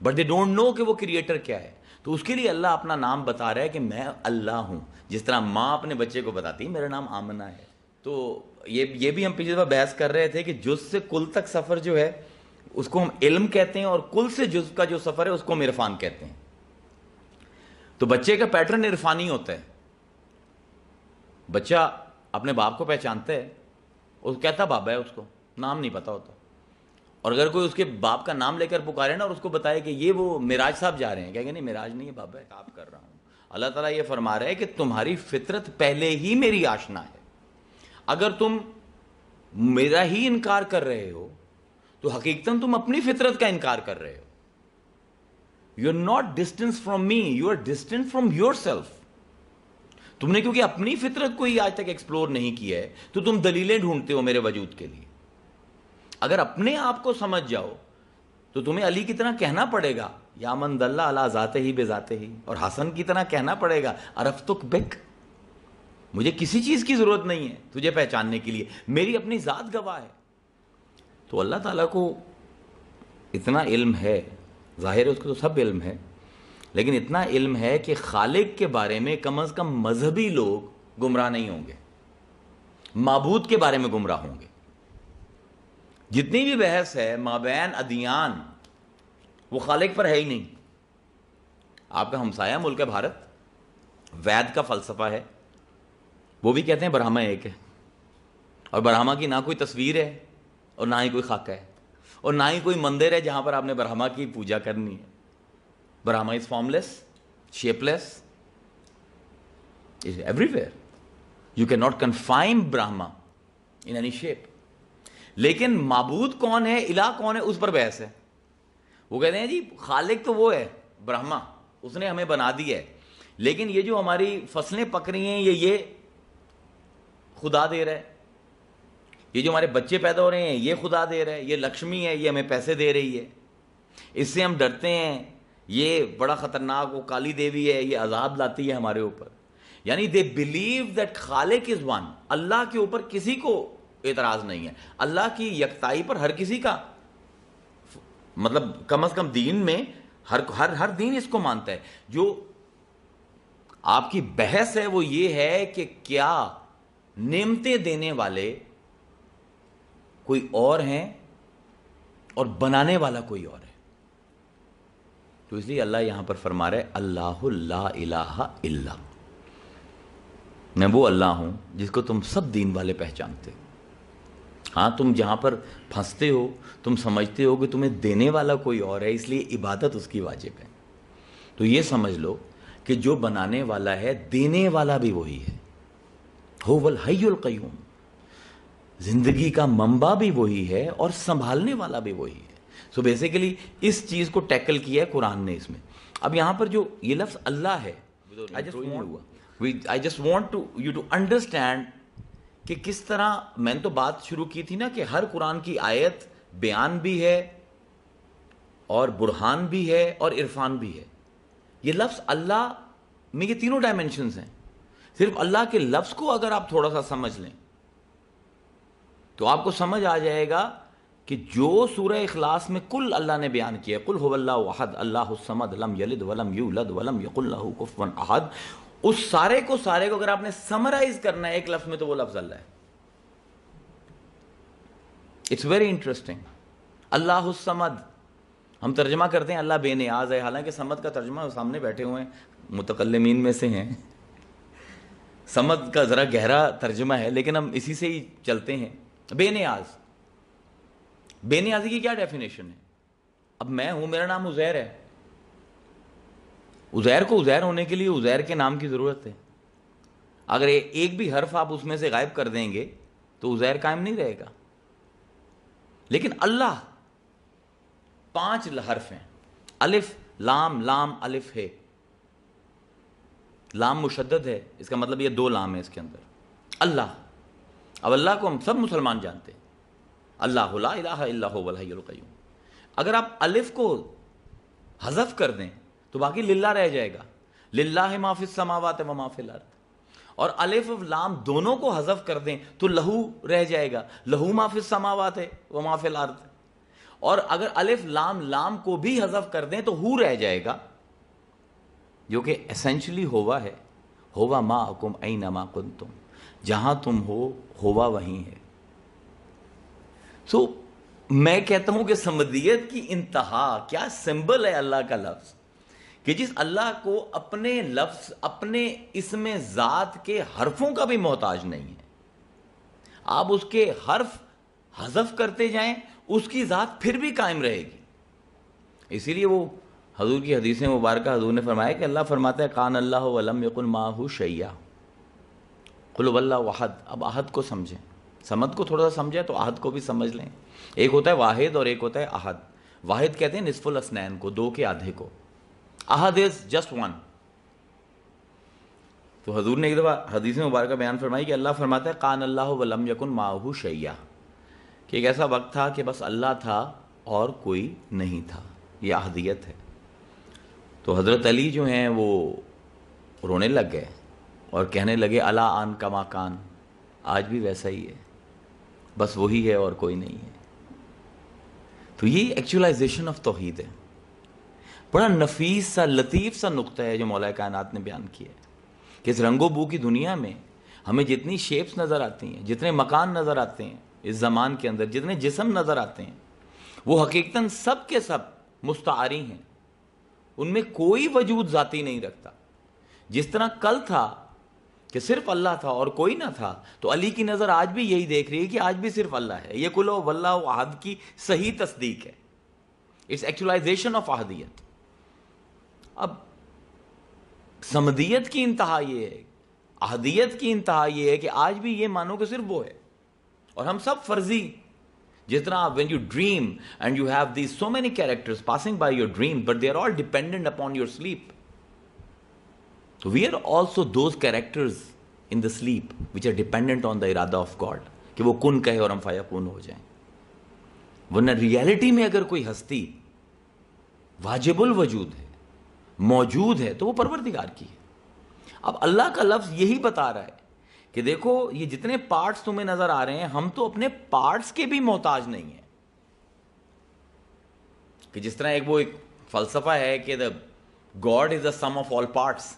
but they don't know کہ وہ کریٹر کیا ہے. تو اس کے لیے اللہ اپنا نام بتا رہا ہے کہ میں اللہ ہوں, جس طرح ماں اپنے بچے کو بتاتی ہے میرا نام آمنہ ہے. تو یہ بھی ہم پچھلے دفعہ بحث کر رہے تھے کہ جز سے کل تک سفر جو ہے اس کو ہم علم کہتے ہیں, اور کل سے جز کا جو سفر ہے اس کو ہم عرفان کہتے ہیں. تو بچے کا پیٹرن عرفانی ہوتا ہے. بچہ اپنے باپ کو پہچانتا ہے, وہ کہتا بابا ہے, اس کو نام نہیں پتا ہوتا, اور اگر کوئی اس کے باپ کا نام لے کر پکارے نا اور اس کو بتائے کہ یہ وہ معراج صاحب جا رہے ہیں, کہیں گے نہیں معراج نہیں ہے بابا, ہے آپ کر رہا ہوں. اللہ تعالیٰ یہ فرما رہا ہے کہ تمہاری فطرت پہلے ہی میری آشنا ہے. اگر تم میرا ہی انکار کر رہے ہو تو حقیقتاً تم اپنی فطرت کا انکار کر رہے ہو. You are not distance from me, you are distance from yourself. تم نے کیونکہ اپنی فطرت کو ہی آج تک ایکسپلور نہیں کیا ہے تو تم دلیلیں ڈھونڈتے ہو میرے وجود کے لیے. اگر اپنے آپ کو سمجھ جاؤ تو تمہیں علی کی طرح کہنا پڑے گا یا من دل علی ذاتہ ہی بذاتہ ہی, اور حسن کی طرح کہنا پڑے گا عرفتک بک, مجھے کسی چیز کی ضرورت نہیں ہے تجھے پہچاننے کے لیے, میری اپنی ذات گواہ ہے. تو اللہ تعالیٰ کو اتنا علم ہے, ظاہر ہے اس کو تو سب علم ہے, لیکن اتنا علم ہے کہ خالق کے بارے میں کم از کم مذہبی لوگ گمراہ نہیں ہوں گے, معبود کے بارے میں گمراہ ہوں گے. جتنی بھی بحث ہے مابین ادیان وہ خالق پر ہے ہی نہیں. آپ کا ہمسایہ ملک ہے بھارت, وید کا فلسفہ ہے, وہ بھی کہتے ہیں برہما ایک ہے, اور برہما کی نہ کوئی تصویر ہے اور نہ ہی کوئی خاکہ ہے, اور نہ ہی کوئی مندر ہے جہاں پر آپ نے برہما کی پوجا کرنی ہے. Brahma is form less, shape less, is every where. You can not confine Brahma in any shape. لیکن معبود کون ہے, الہ کون ہے, اس پر بحث ہے. وہ کہتے ہیں جی خالق تو وہ ہے برہما, اس نے ہمیں بنا دیا ہے, لیکن یہ جو ہماری فصلیں پک رہی ہیں یہ خدا دے رہا ہے, یہ جو ہمارے بچے پیدا ہو رہے ہیں یہ خدا دے رہا ہے, یہ لکشمی ہے یہ ہمیں پیسے دے رہی ہے, اس سے ہم ڈرتے ہیں, یہ بڑا خطرناک وہ کالی دیوی ہے یہ عذاب لاتی ہے ہمارے اوپر. یعنی دے بلیو دیٹ خالق از ون. اللہ کے اوپر کسی کو اعتراض نہیں ہے, اللہ کی یکتائی پر ہر کسی کا, مطلب کم از کم دین میں ہر دین اس کو مانتا ہے. جو آپ کی بحث ہے وہ یہ ہے کہ کیا نعمتیں دینے والے کوئی اور ہیں اور بنانے والا کوئی اور ہے. تو اس لیے اللہ یہاں پر فرما رہے اللہ لا الہ الا, میں وہ اللہ ہوں جس کو تم سب دین والے پہچانتے ہو. ہاں تم جہاں پر پھنستے ہو تم سمجھتے ہو کہ تمہیں دینے والا کوئی اور ہے اس لیے عبادت اس کی واجب ہے. تو یہ سمجھ لو کہ جو بنانے والا ہے دینے والا بھی وہی ہے. هو الحی القیوم, زندگی کا منبع بھی وہی ہے اور سنبھالنے والا بھی وہی ہے. سو بیسیکلی اس چیز کو ٹیکل کیا ہے قرآن نے اس میں. اب یہاں پر جو یہ لفظ اللہ ہے, I just want you to understand کہ کس طرح میں نے تو بات شروع کی تھی نا کہ ہر قرآن کی آیت بیان بھی ہے اور برہان بھی ہے اور عرفان بھی ہے. یہ لفظ اللہ میں یہ تینوں ڈائمنشنز ہیں. صرف اللہ کے لفظ کو اگر آپ تھوڑا سا سمجھ لیں تو آپ کو سمجھ آ جائے گا کہ جو سورہ اخلاص میں کل اللہ نے بیان کیا, قل هو اللہ احد اللہ الصمد لم یلد ولم یولد ولم یکن لہ کفوا احد, اس سارے کو اگر آپ نے سمرائز کرنا ہے ایک لفظ میں تو وہ لفظ اللہ ہے. It's very interesting. اللہ الصمد ہم ترجمہ کرتے ہیں اللہ بے نیاز ہے, حالانکہ صمد کا ترجمہ سامنے بیٹھے ہوئے ہیں متکلمین میں سے ہیں, صمد کا ذرا گہرا ترجمہ ہے لیکن ہم اسی سے ہی چلتے ہیں. بے نیاز, بے نیازی کی کیا ڈیفینیشن ہے؟ اب میں ہوں, میرا نام عزیر ہے, عزیر کو عزیر ہونے کے لیے عزیر کے نام کی ضرورت ہے. اگر ایک بھی حرف آپ اس میں سے غائب کر دیں گے تو عزیر قائم نہیں رہے گا. لیکن اللہ 5 حرف ہیں, الف لام لام الف ہے. لام مشدد ہے, اس کا مطلب یہ 2 لام ہے اس کے اندر. اللہ, اب اللہ کو ہم سب مسلمان جانتے ہیں, اللہ لا الہ الا هو الحی القیوم. اگر آپ الف کو حذف کر دیں تو باقی للہ رہ جائے گا, للہ ما فی السماوات و ما فی الارض. اور الف و لام دونوں کو حذف کر دیں تو لہو رہ جائے گا, لہو ما فی السماوات و ما فی الارض. اور اگر الف لام لام کو بھی حذف کر دیں تو ہو رہ جائے گا, جو کہ اسینشلی ہوا ہے. ہوا معکم اینما کنتم, جہاں تم ہو ہوا وہیں ہے. سو میں کہتا ہوں کہ سمدیت کی انتہا کیا سمبل ہے اللہ کا لفظ, کہ جس اللہ کو اپنے لفظ اپنے اسم ذات کے حرفوں کا بھی محتاج نہیں ہے. آپ اس کے حرف حذف کرتے جائیں اس کی ذات پھر بھی قائم رہے گی. اسی لیے وہ حضور کی حدیث مبارکہ حضور نے فرمایا کہ اللہ فرماتا ہے کان اللہ ولم یکن معہ شیء, قل هو اللہ احد. اب احد کو سمجھیں, سمد کو تھوڑا سا سمجھیں تو احد کو بھی سمجھ لیں. ایک ہوتا ہے واحد اور ایک ہوتا ہے احد. واحد کہتے ہیں نصف الاسنین کو, 2 کے آدھے کو. احد از جسٹ 1. تو حضور نے ایک دفعہ حدیث مبارکہ بیان فرمائی کہ اللہ فرماتا ہے کان اللہ ولم یکن معہ شیء, کہ ایک ایسا وقت تھا کہ بس اللہ تھا اور کوئی نہیں تھا. یہ احدیت ہے. تو حضرت علی جو ہیں وہ رونے لگ گئے اور کہنے لگے الا آن کما کان, آج بھی ویسا ہی ہے, بس وہی ہے اور کوئی نہیں ہے. تو یہ ایکچولائزیشن آف توحید ہے. بڑا نفیس سا لطیف سا نقطہ ہے جو مولا کائنات نے بیان کیا ہے کہ اس رنگ و بو کی دنیا میں ہمیں جتنی شیپس نظر آتی ہیں, جتنے مکان نظر آتے ہیں اس زمان کے اندر, جتنے جسم نظر آتے ہیں, وہ حقیقتاً سب کے سب مستعاری ہیں. ان میں کوئی وجود ذاتی نہیں رکھتا. جس طرح کل تھا کہ صرف اللہ تھا اور کوئی نہ تھا, تو علی کی نظر آج بھی یہی دیکھ رہی ہے کہ آج بھی صرف اللہ ہے. یہ قل هو اللہ احد کی صحیح تصدیق ہے. اٹس ایکچولائزیشن آف احدیت. اب سمدیت کی انتہا یہ ہے, احدیت کی انتہا یہ ہے کہ آج بھی یہ مانو کہ صرف وہ ہے اور ہم سب فرضی. جس طرح when you dream and you have these so many characters passing by your dream but they are all dependent upon your sleep. So we are also those characters in the sleep which are dependent on the irada of God, کہ وہ کن کہے اور ہم فیکون ہو جائیں. ورنہ ریالٹی میں اگر کوئی ہستی واجب الوجود ہے, موجود ہے, تو وہ پروردگار کی ہے. اب اللہ کا لفظ یہی بتا رہا ہے کہ دیکھو یہ جتنے پارٹس تمہیں نظر آ رہے ہیں ہم تو اپنے پارٹس کے بھی محتاج نہیں ہیں. کہ جس طرح ایک فلسفہ ہے کہ God is the some of all parts,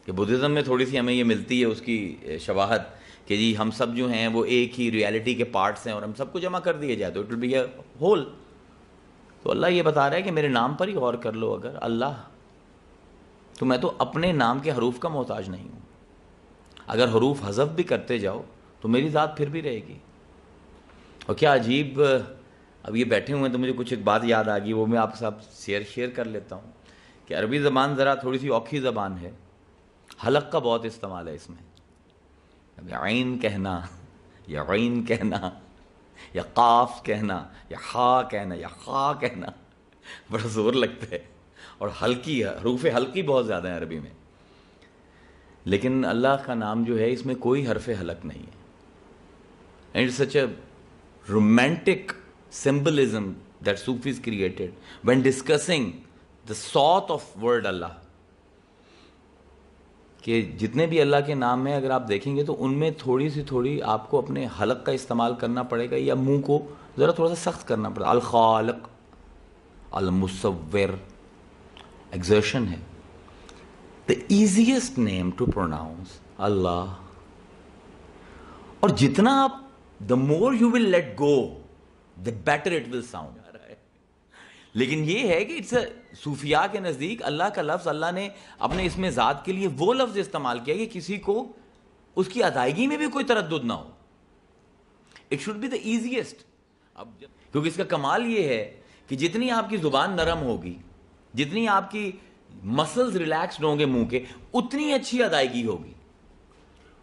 کہ بدھزم میں تھوڑی سی ہمیں یہ ملتی ہے اس کی شواہد کہ جی ہم سب جو ہیں وہ ایک ہی ریالٹی کے پارٹس ہیں اور ہم سب کو جمع کر دیا جائے تو it will be a whole. تو اللہ یہ بتا رہا ہے کہ میرے نام پر ہی غور کر لو, اگر اللہ, تو میں تو اپنے نام کے حروف کا محتاج نہیں ہوں. اگر حروف حذف بھی کرتے جاؤ تو میری ذات پھر بھی رہے گی. اور کیا عجیب، اب یہ بیٹھے ہوئے ہیں تو مجھے کچھ ایک بات یاد آ گئی، وہ میں آپ کے ساتھ شیئر کر لیتا ہوں کہ عربی زبان ذرا تھوڑی سی اوکھی زبان ہے، حلق کا بہت استعمال ہے اس میں. عین کہنا یا عین کہنا یا قاف کہنا یا خا کہنا یا خا کہنا بڑا زور لگتا ہے، اور ہلکی حروف ہلکی بہت زیادہ ہیں عربی میں. لیکن اللہ کا نام جو ہے اس میں کوئی حرف حلق نہیں ہے. And it's such a romantic symbolism that Sufis created when discussing the thought of word Allah. کہ جتنے بھی اللہ کے نام ہیں اگر آپ دیکھیں گے تو ان میں تھوڑی سی آپ کو اپنے حلق کا استعمال کرنا پڑے گا، یا منہ کو ذرا تھوڑا سا سخت کرنا پڑے گا. الخالق، المصور، exertion ہے. The easiest name to pronounce اللہ. اور جتنا آپ the more you will let go the better it will sound. لیکن یہ ہے کہ صوفیاء کے نزدیک اللہ کا لفظ، اللہ نے اپنے اسم ذات کے لیے وہ لفظ استعمال کیا کہ کسی کو اس کی ادائیگی میں بھی کوئی تردد نہ ہو. It should be the easiest. کیونکہ اس کا کمال یہ ہے کہ جتنی آپ کی زبان نرم ہوگی، جتنی آپ کی مسلز ریلیکسڈ ہوں گے منہ کے، اتنی اچھی ادائیگی ہوگی.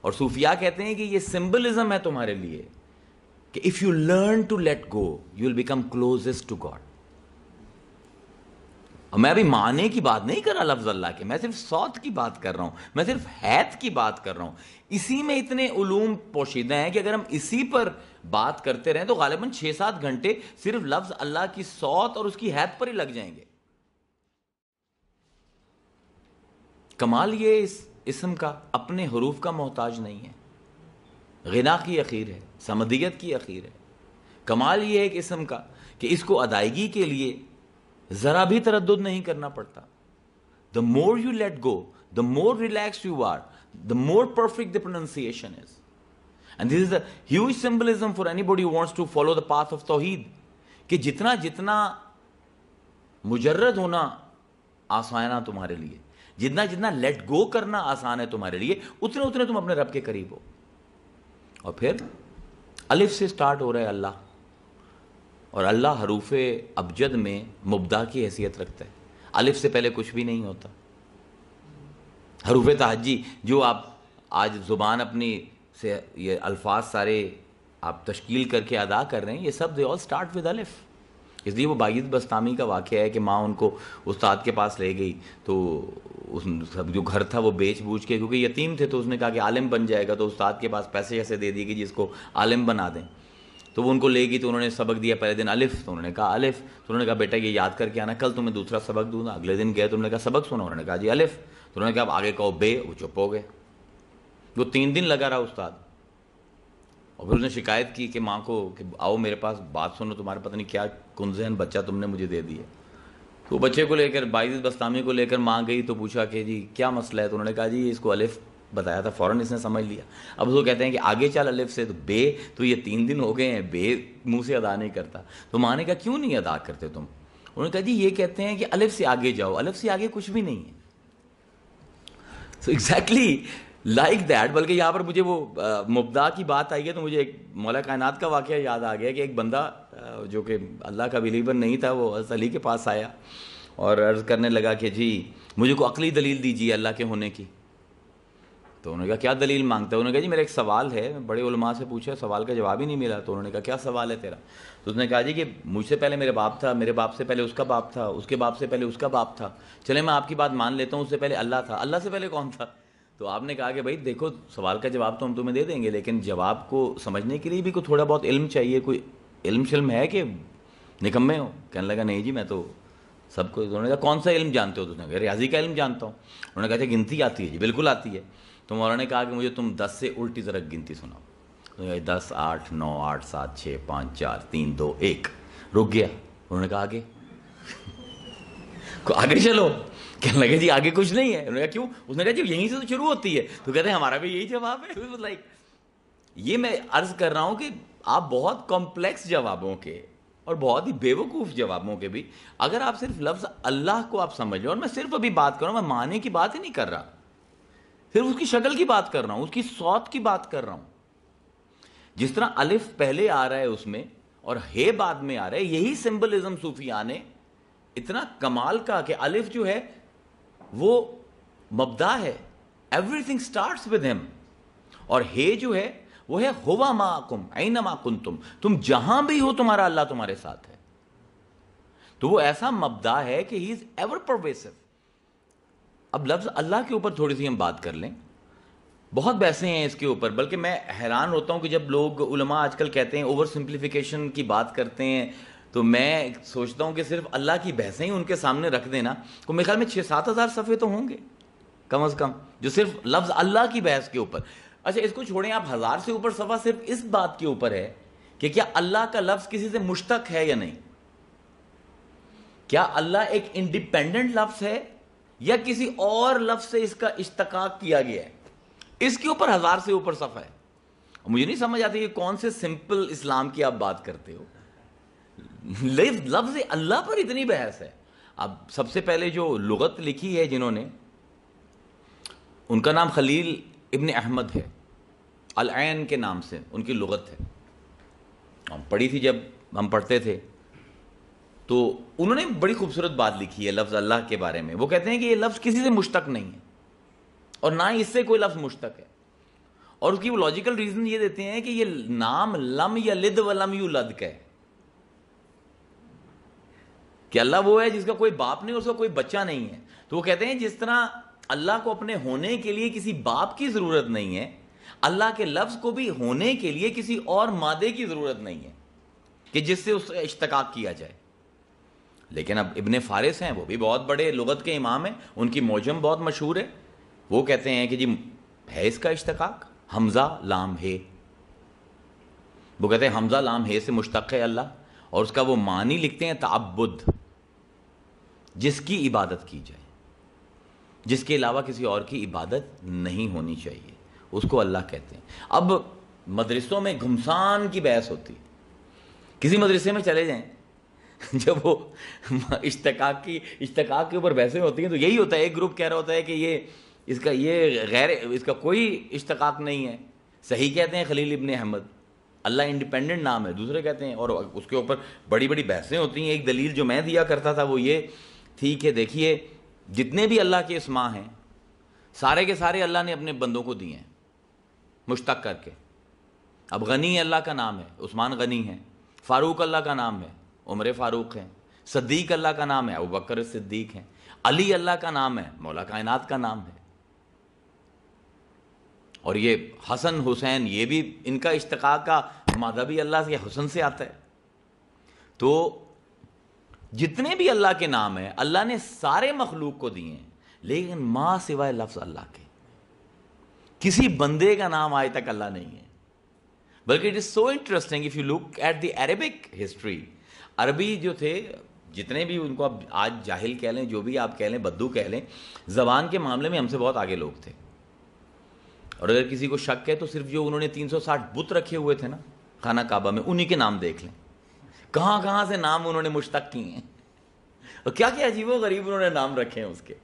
اور صوفیاء کہتے ہیں کہ یہ سمبلزم ہے تمہارے لیے کہ if you learn to let go you will become closest to God. اور میں ابھی معنی کی بات نہیں کر رہا لفظ اللہ کے، میں صرف صوت کی بات کر رہا ہوں، میں صرف حیت کی بات کر رہا ہوں. اسی میں اتنے علوم پوشیدہ ہیں کہ اگر ہم اسی پر بات کرتے رہیں تو غالباً 6-7 گھنٹے صرف لفظ اللہ کی صوت اور اس کی حیت پر ہی لگ جائیں گے. کمال یہ اس اسم کا اپنے حروف کا محتاج نہیں ہے، غنا کی اخیر ہے، سمدیت کی اخیر ہے. کمال یہ ہے کہ اسم کا کہ اس کو ادائیگی کے لیے ذرا بھی تردد نہیں کرنا پڑتا. The more you let go, the more relaxed you are, the more perfect the pronunciation is. And this is a huge symbolism for anybody who wants to follow the path of Tawheed. کہ جتنا مجرد ہونا آسان ہے تمہارے لیے، جتنا لیٹ گو کرنا آسان ہے تمہارے لیے، اتنے تم اپنے رب کے قریب ہو. اور پھر الف سے سٹارٹ ہو رہا ہے اللہ، اور اللہ حروف ابجد میں مبدا کی حیثیت رکھتا ہے. الف سے پہلے کچھ بھی نہیں ہوتا. حروف تہجی جو آپ آج زبان اپنی سے یہ الفاظ سارے آپ تشکیل کر کے ادا کر رہے ہیں، یہ سب they all start with الف. اس لیے وہ باعث بستامی کا واقعہ ہے کہ ماں ان کو استاد کے پاس لے گئی تو اس جو گھر تھا وہ بیچ بوجھ کے، کیونکہ یتیم تھے تو اس نے کہا کہ عالم بن جائے گا، تو استاد کے پاس پیسے ایسے دے دیے کہ جس کو عالم بنا دیں. تو وہ ان کو لے گئی تو انہوں نے سبق دیا پہلے دن الف، تو انہوں نے کہا الف. تو انہوں نے کہا بیٹا یہ یاد کر کے آنا، کل تمہیں دوسرا سبق دوں گا. اگلے دن گئے تو انہوں نے کہا سبق سنا، انہوں نے کہا جی الف. تو انہوں نے کہا اب آگے کہو بے، وہ چپ ہو گئے. وہ 3 دن لگا رہا استاد، اور پھر اس نے شکایت کی کہ ماں کو کہ آؤ میرے پاس بات سنو، تمہارے پتہ نہیں کیا کنزہن بچہ تم نے مجھے دے دیا. تو بچے کو لے کر باعث بستامی کو لے کر ماں گئی تو پوچھا کہ جی کیا مسئلہ ہے. تو انہوں نے کہا جی اس کو الف بتایا تھا، فوراً اس نے سمجھ لیا. اب اس کو کہتے ہیں کہ آگے چل الف سے، تو بے تو یہ 3 دن ہو گئے ہیں بے منہ سے ادا نہیں کرتا. تو ماں نے کہا کیوں نہیں ادا کرتے تم؟ انہوں نے کہا جی یہ کہتے ہیں کہ الف سے آگے جاؤ، الف سے آگے کچھ بھی نہیں ہے. So exactly like that. بلکہ یہاں پر مجھے وہ مبدا کی بات آئی ہے تو مجھے ایک مولا کائنات کا واقعہ یاد آ گیا کہ ایک بندہ جو کہ اللہ کا بلیور نہیں تھا وہ حضرت علی کے پاس آیا اور عرض کرنے لگا کہ جی مجھے کو عقلی دلیل دیجیے اللہ کے ہونے کی. تو انہوں نے کہا کیا دلیل مانگتا ہے؟ انہوں نے کہا جی میرا ایک سوال ہے، بڑے علماء سے پوچھا سوال کا جواب ہی نہیں ملا. تو انہوں نے کہا کیا سوال ہے تیرا؟ تو اس نے کہا جی کہ مجھ سے پہلے میرے باپ تھا، میرے باپ سے پہلے اس کا باپ تھا، اس کے باپ سے پہلے اس کا باپ تھا. چلے میں آپ کی بات مان لیتا ہوں، اس سے پہلے اللہ تھا، اللہ سے پہلے کون تھا؟ تو آپ نے کہا کہ بھائی دیکھو سوال کا جواب تو ہم تمہیں دے دیں گے، لیکن جواب کو سمجھنے کے لیے بھی کوئی تھوڑا بہت علم چاہیے. کوئی علم شلم ہے کہ نکمے ہو؟ کہنے لگا نہیں جی میں تو سب کو. انہوں نے کہا کون سا علم جانتے ہو؟ تو نے کہا ریاضی کا علم جانتا ہوں. انہوں نے کہا کہ گنتی آتی ہے؟ جی بالکل آتی ہے. تو مولانا نے کہا کہ مجھے تم 10 سے الٹی ذرا گنتی سناؤ. 10 8 9 8 7 6 5 4 3 2 1. رک گیا. انہوں نے کہا آگے آگے چلو. کہنے لگے جی آگے کچھ نہیں ہے. انہوں نے کہا کیوں؟ اس نے کہا جی یہیں سے تو شروع ہوتی ہے. تو کہتے ہیں ہمارا بھی یہی جواب ہے. لائک یہ میں عرض کر رہا ہوں کہ آپ بہت کمپلیکس جوابوں کے اور بہت ہی بیوقوف جوابوں کے بھی اگر آپ صرف لفظ اللہ کو آپ سمجھ لو، اور میں صرف ابھی بات کر رہا ہوں، میں معنی کی بات ہی نہیں کر رہا، پھر اس کی شکل کی بات کر رہا ہوں, اس کی صوت کی بات کر رہا ہوں. جس طرح الف پہلے آ رہا ہے اس میں اور ہے بعد میں آ رہا ہے, یہی سمبلزم صوفیاء نے اتنا کمال کا کہ الف جو ہے وہ مبدا ہے, ایوری تھنگ اسٹارٹس ود ہم, اور ہے جو ہے وہ ہے ہوا معکم اینما کنتم, تم جہاں بھی ہو تمہارا اللہ تمہارے ساتھ ہے. تو وہ ایسا مبدا ہے کہ ہی از ایور پرویسو. اب لفظ اللہ کے اوپر تھوڑی سی ہم بات کر لیں. بہت بحثیں ہیں اس کے اوپر, بلکہ میں حیران ہوتا ہوں کہ جب لوگ علماء آج کل کہتے ہیں اوور سمپلیفیکیشن کی بات کرتے ہیں, تو میں سوچتا ہوں کہ صرف اللہ کی بحثیں ہی ان کے سامنے رکھ دینا, تو میرے خیال میں 6-7 ہزار صفحے تو ہوں گے کم از کم جو صرف لفظ اللہ کی بحث کے اوپر. اچھا اس کو چھوڑیں, آپ 1000 سے اوپر صفحہ صرف اس بات کے اوپر ہے کہ کیا اللہ کا لفظ کسی سے مشتق ہے یا نہیں, کیا اللہ ایک انڈیپینڈنٹ لفظ ہے یا کسی اور لفظ سے اس کا اشتقاق کیا گیا ہے. اس کے اوپر 1000 سے اوپر صفحہ ہے. مجھے نہیں سمجھ آتی کہ کون سے سمپل اسلام کی آپ بات کرتے ہو, لفظ اللہ پر اتنی بحث ہے. اب سب سے پہلے جو لغت لکھی ہے جنہوں نے, ان کا نام خلیل ابن احمد ہے, العین کے نام سے ان کی لغت ہے. ہم پڑھی تھی جب ہم پڑھتے تھے, تو انہوں نے بڑی خوبصورت بات لکھی ہے لفظ اللہ کے بارے میں. وہ کہتے ہیں کہ یہ لفظ کسی سے مشتق نہیں ہے اور نہ ہی اس سے کوئی لفظ مشتق ہے, اور اس کی وہ لاجیکل ریزن یہ دیتے ہیں کہ یہ نام لم یلد ولم یولد کا ہے, کہ اللہ وہ ہے جس کا کوئی باپ نہیں اور اس کا کوئی بچہ نہیں ہے. تو وہ کہتے ہیں جس طرح اللہ کو اپنے ہونے کے لیے کسی باپ کی ضرورت نہیں ہے, اللہ کے لفظ کو بھی ہونے کے لیے کسی اور مادے کی ضرورت نہیں ہے کہ جس سے اس کا اشتقاق کیا جائے. لیکن اب ابن فارس ہیں, وہ بھی بہت بڑے لغت کے امام ہیں, ان کی موجم بہت مشہور ہے. وہ کہتے ہیں کہ جی ہے اس کا اشتقاق, حمزہ لام ہے. وہ کہتے ہیں حمزہ لام ہے سے مشتق ہے اللہ, اور اس کا وہ معنی لکھتے ہیں تعبد, جس کی عبادت کی جائے, جس کے علاوہ کسی اور کی عبادت نہیں ہونی چاہیے, اس کو اللہ کہتے ہیں. اب مدرسوں میں گھمسان کی بحث ہوتی, کسی مدرسے میں چلے جائیں جب وہ اشتقاق کے اوپر بحثیں ہوتی ہیں تو یہی ہوتا ہے, ایک گروپ کہہ رہا ہوتا ہے کہ یہ غیر, اس کا کوئی اشتقاق نہیں ہے, صحیح کہتے ہیں خلیل ابن احمد, اللہ انڈیپینڈنٹ نام ہے. دوسرے کہتے ہیں, اور اس کے اوپر بڑی بڑی بحثیں ہوتی ہیں. ایک دلیل جو میں دیا کرتا تھا وہ یہ تھی کہ دیکھیے جتنے بھی اللہ کے اسماء ہیں سارے کے سارے اللہ نے اپنے بندوں کو دیے ہیں مشتق کر کے. اب غنی اللہ کا نام ہے, عثمان غنی ہے. فاروق اللہ کا نام ہے, عمر فاروق ہیں. صدیق اللہ کا نام ہے, ابوبکر صدیق ہیں. علی اللہ کا نام ہے, مولا کائنات کا نام ہے. اور یہ حسن حسین, یہ بھی ان کا اشتقاق کا مادہ بھی اللہ سے حسن سے آتا ہے. تو جتنے بھی اللہ کے نام ہیں اللہ نے سارے مخلوق کو دیے ہیں, لیکن ما سوائے لفظ اللہ کے کسی بندے کا نام آج تک اللہ نہیں ہے. بلکہ it is so interesting if you look at the Arabic history. عربی جو تھے جتنے بھی, ان کو اب آج جاہل کہہ لیں, جو بھی آپ کہہ لیں, بدو کہہ لیں, زبان کے معاملے میں ہم سے بہت آگے لوگ تھے. اور اگر کسی کو شک ہے تو صرف جو انہوں نے 360 بت رکھے ہوئے تھے نا خانہ کعبہ میں, انہی کے نام دیکھ لیں, کہاں کہاں سے نام انہوں نے مشتق کیے ہیں, اور کیا کیا عجیب و غریب انہوں نے نام رکھے ہیں. اس کے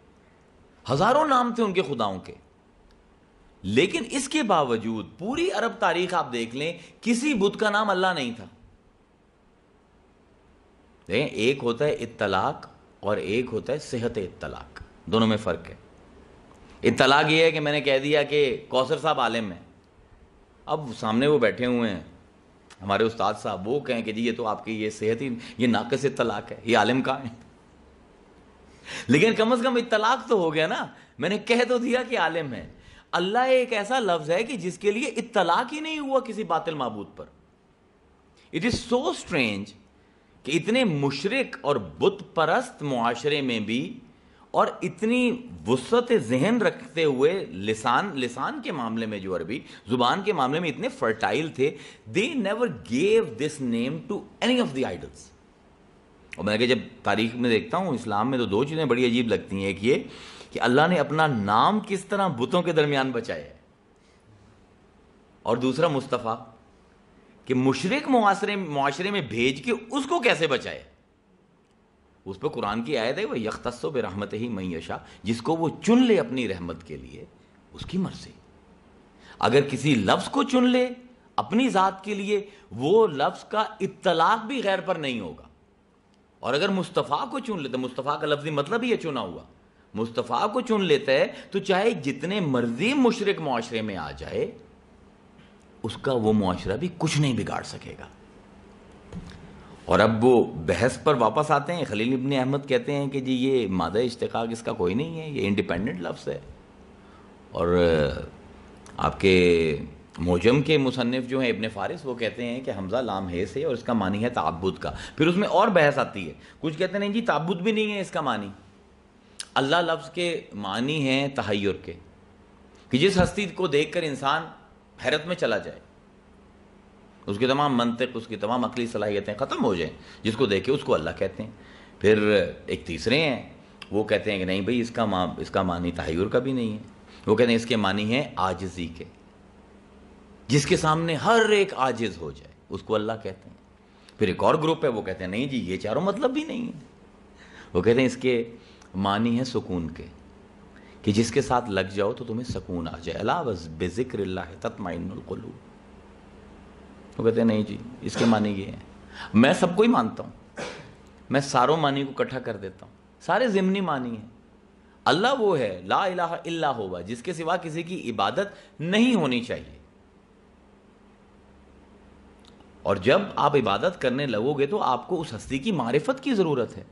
ہزاروں نام تھے ان کے خداؤں کے. لیکن اس کے باوجود پوری عرب تاریخ آپ دیکھ لیں, کسی بت کا نام اللہ نہیں تھا. دیکھیں, ایک ہوتا ہے اطلاق اور ایک ہوتا ہے صحت اطلاق, دونوں میں فرق ہے. اطلاق یہ ہے کہ میں نے کہہ دیا کہ کوثر صاحب عالم ہیں, اب سامنے وہ بیٹھے ہوئے ہیں ہمارے استاد صاحب, وہ کہیں کہ جی یہ تو آپ کی یہ صحت ہی, یہ ناقص اطلاق ہے, یہ عالم کہاں ہے. لیکن کم از کم اطلاق تو ہو گیا نا, میں نے کہہ تو دیا کہ عالم ہے. اللہ ایک ایسا لفظ ہے کہ جس کے لیے اطلاق ہی نہیں ہوا کسی باطل معبود پر. اٹ از سو اسٹرینج کہ اتنے مشرک اور بت پرست معاشرے میں بھی, اور اتنی وسعت ذہن رکھتے ہوئے لسان کے معاملے میں, جو عربی زبان کے معاملے میں اتنے فرٹائل تھے, they never gave this name to any of the idols. اور میں کہ جب تاریخ میں دیکھتا ہوں اسلام میں تو دو چیزیں بڑی عجیب لگتی ہیں. ایک یہ کہ اللہ نے اپنا نام کس طرح بتوں کے درمیان بچایا ہے, اور دوسرا مصطفیٰ کہ مشرک معاشرے میں بھیج کے اس کو کیسے بچائے. اس پہ قرآن کی آیت ہے, وہ یختص برحمتہ من یشاء, جس کو وہ چن لے اپنی رحمت کے لیے اس کی مرضی. اگر کسی لفظ کو چن لے اپنی ذات کے لیے, وہ لفظ کا اطلاق بھی غیر پر نہیں ہوگا. اور اگر مصطفیٰ کو چن لیتا, مصطفیٰ کا لفظی مطلب ہی ہے چنا ہوا, مصطفیٰ کو چن لیتا ہے تو چاہے جتنے مرضی مشرک معاشرے میں آ جائے, اس کا وہ معاشرہ بھی کچھ نہیں بگاڑ سکے گا. اور اب وہ بحث پر واپس آتے ہیں. خلیل ابن احمد کہتے ہیں کہ جی یہ مادہ اشتقاق اس کا کوئی نہیں ہے, یہ انڈیپینڈنٹ لفظ ہے. اور آپ کے موجم کے مصنف جو ہیں ابن فارس, وہ کہتے ہیں کہ حمزہ لام ہے سے اور اس کا معنی ہے تعبد کا. پھر اس میں اور بحث آتی ہے, کچھ کہتے ہیں نہیں جی تعبد بھی نہیں ہے اس کا معنی. اللہ لفظ کے معنی ہیں تحیر کے, کہ جس ہستی کو دیکھ کر انسان حیرت میں چلا جائے, اس کی تمام منطق, اس کی تمام عقلی صلاحیتیں ختم ہو جائیں, جس کو دیکھے اس کو اللہ کہتے ہیں. پھر ایک تیسرے ہیں, وہ کہتے ہیں کہ نہیں بھئی اس کا معنی تحیر کا بھی نہیں ہے. وہ کہتے ہیں اس کے معنی ہیں عاجزی کے, جس کے سامنے ہر ایک عاجز ہو جائے اس کو اللہ کہتے ہیں. پھر ایک اور گروپ ہے, وہ کہتے ہیں نہیں جی یہ چاروں مطلب بھی نہیں ہے. وہ کہتے ہیں اس کے معنی ہیں سکون کے, کہ جس کے ساتھ لگ جاؤ تو تمہیں سکون آ جائے. الا بذکر اللہ تطمئن القلوب. وہ کہتے ہیں نہیں جی اس کے معنی یہ ہیں. میں سب کو ہی مانتا ہوں, میں ساروں معنی کو اکٹھا کر دیتا ہوں, سارے ضمنی معنی ہیں. اللہ وہ ہے لا الہ الا ہوا, جس کے سوا کسی کی عبادت نہیں ہونی چاہیے. اور جب آپ عبادت کرنے لگو گے تو آپ کو اس ہستی کی معرفت کی ضرورت ہے.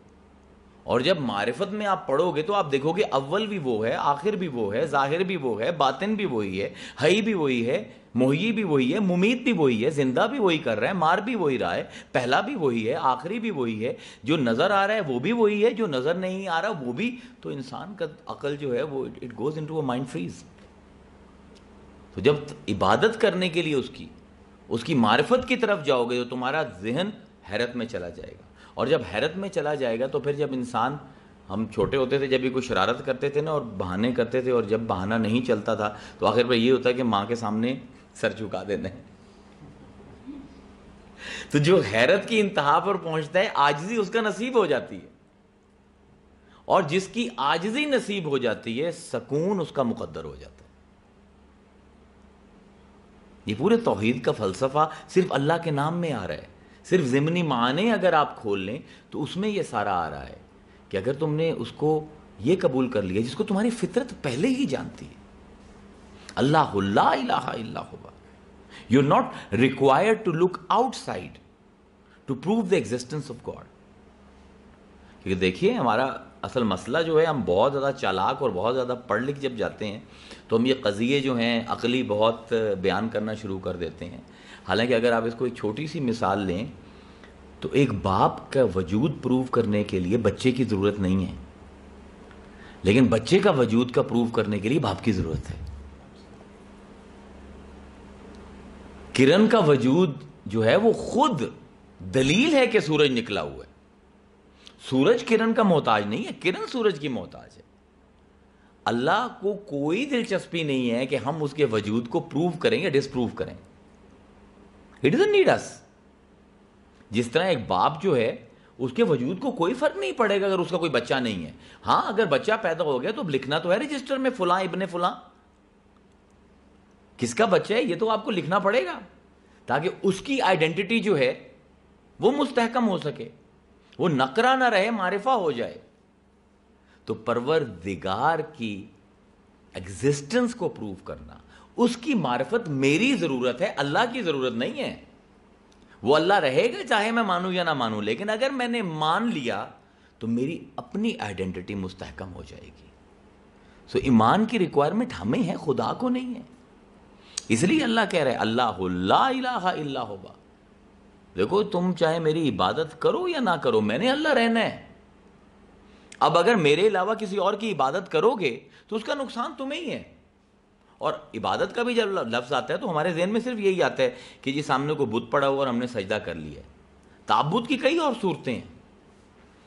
اور جب معرفت میں آپ پڑھو گے تو آپ دیکھو گے اول بھی وہ ہے, آخر بھی وہ ہے, ظاہر بھی وہ ہے, باطن بھی وہی ہے, حی بھی وہی ہے, محیی بھی وہی ہے, ممیت بھی وہی ہے, زندہ بھی وہی کر رہا ہے, مار بھی وہی رہا ہے, پہلا بھی وہی ہے, آخری بھی وہی ہے, جو نظر آ رہا ہے وہ بھی وہی ہے, جو نظر نہیں آ رہا وہ بھی. تو انسان کا عقل جو ہے وہ it goes into a mind freeze. تو جب عبادت کرنے کے لیے اس کی معرفت کی طرف جاؤ گے تو تمہارا ذہن حیرت میں چلا جائے گا. اور جب حیرت میں چلا جائے گا تو پھر جب انسان, ہم چھوٹے ہوتے تھے جب بھی کوئی شرارت کرتے تھے نا اور بہانے کرتے تھے, اور جب بہانہ نہیں چلتا تھا تو آخر پر یہ ہوتا ہے کہ ماں کے سامنے سر جھکا دینا ہے. تو جو حیرت کی انتہا پر پہنچتا ہے عاجزی اس کا نصیب ہو جاتی ہے, اور جس کی عاجزی نصیب ہو جاتی ہے سکون اس کا مقدر ہو جاتا ہے. یہ پورے توحید کا فلسفہ صرف اللہ کے نام میں آ رہا ہے. صرف ضمنی معنی اگر آپ کھول لیں تو اس میں یہ سارا آ رہا ہے کہ اگر تم نے اس کو یہ قبول کر لیا جس کو تمہاری فطرت پہلے ہی جانتی ہے, اللہ لا الہ الا ہوا, you are not required to look outside to prove the existence of God. کیونکہ دیکھیے ہمارا اصل مسئلہ جو ہے, ہم بہت زیادہ چالاک اور بہت زیادہ پڑھ لکھ جب جاتے ہیں تو ہم یہ قضیے جو ہیں عقلی بہت بیان کرنا شروع کر دیتے ہیں. حالانکہ اگر آپ اس کو ایک چھوٹی سی مثال لیں تو ایک باپ کا وجود پروو کرنے کے لیے بچے کی ضرورت نہیں ہے, لیکن بچے کا وجود کا پروو کرنے کے لیے باپ کی ضرورت ہے. کرن کا وجود جو ہے وہ خود دلیل ہے کہ سورج نکلا ہوا ہے. سورج کرن کا محتاج نہیں ہے, کرن سورج کی محتاج ہے. اللہ کو کوئی دلچسپی نہیں ہے کہ ہم اس کے وجود کو پروو کریں یا ڈس پروو کریں. It doesn't need us. جس طرح ایک باپ جو ہے اس کے وجود کو کوئی فرق نہیں پڑے گا اگر اس کا کوئی بچہ نہیں ہے. ہاں اگر بچہ پیدا ہو گیا تو لکھنا تو ہے رجسٹر میں فلاں ابن فلاں, کس کا بچہ ہے یہ تو آپ کو لکھنا پڑے گا تاکہ اس کی آئیڈینٹی جو ہے وہ مستحکم ہو سکے, وہ نقرہ نہ رہے, معرفہ ہو جائے. تو پروردگار کی ایگزسٹنس کو پروو کرنا, اس کی معرفت میری ضرورت ہے, اللہ کی ضرورت نہیں ہے. وہ اللہ رہے گا چاہے میں مانوں یا نہ مانوں, لیکن اگر میں نے مان لیا تو میری اپنی آئیڈینٹی مستحکم ہو جائے گی. سو ایمان کی ریکوائرمنٹ ہمیں ہے, خدا کو نہیں ہے. اس لیے اللہ کہہ رہے اللہ لا الہ الا ہوا. دیکھو تم چاہے میری عبادت کرو یا نہ کرو, میں نے اللہ رہنا ہے. اب اگر میرے علاوہ کسی اور کی عبادت کرو گے تو اس کا نقصان تمہیں ہی ہے. اور عبادت کا بھی جب لفظ آتا ہے تو ہمارے ذہن میں صرف یہی آتا ہے کہ جی سامنے کو بت پڑا ہوا اور ہم نے سجدہ کر لیا ہے. تعبد کی کئی اور صورتیں ہیں.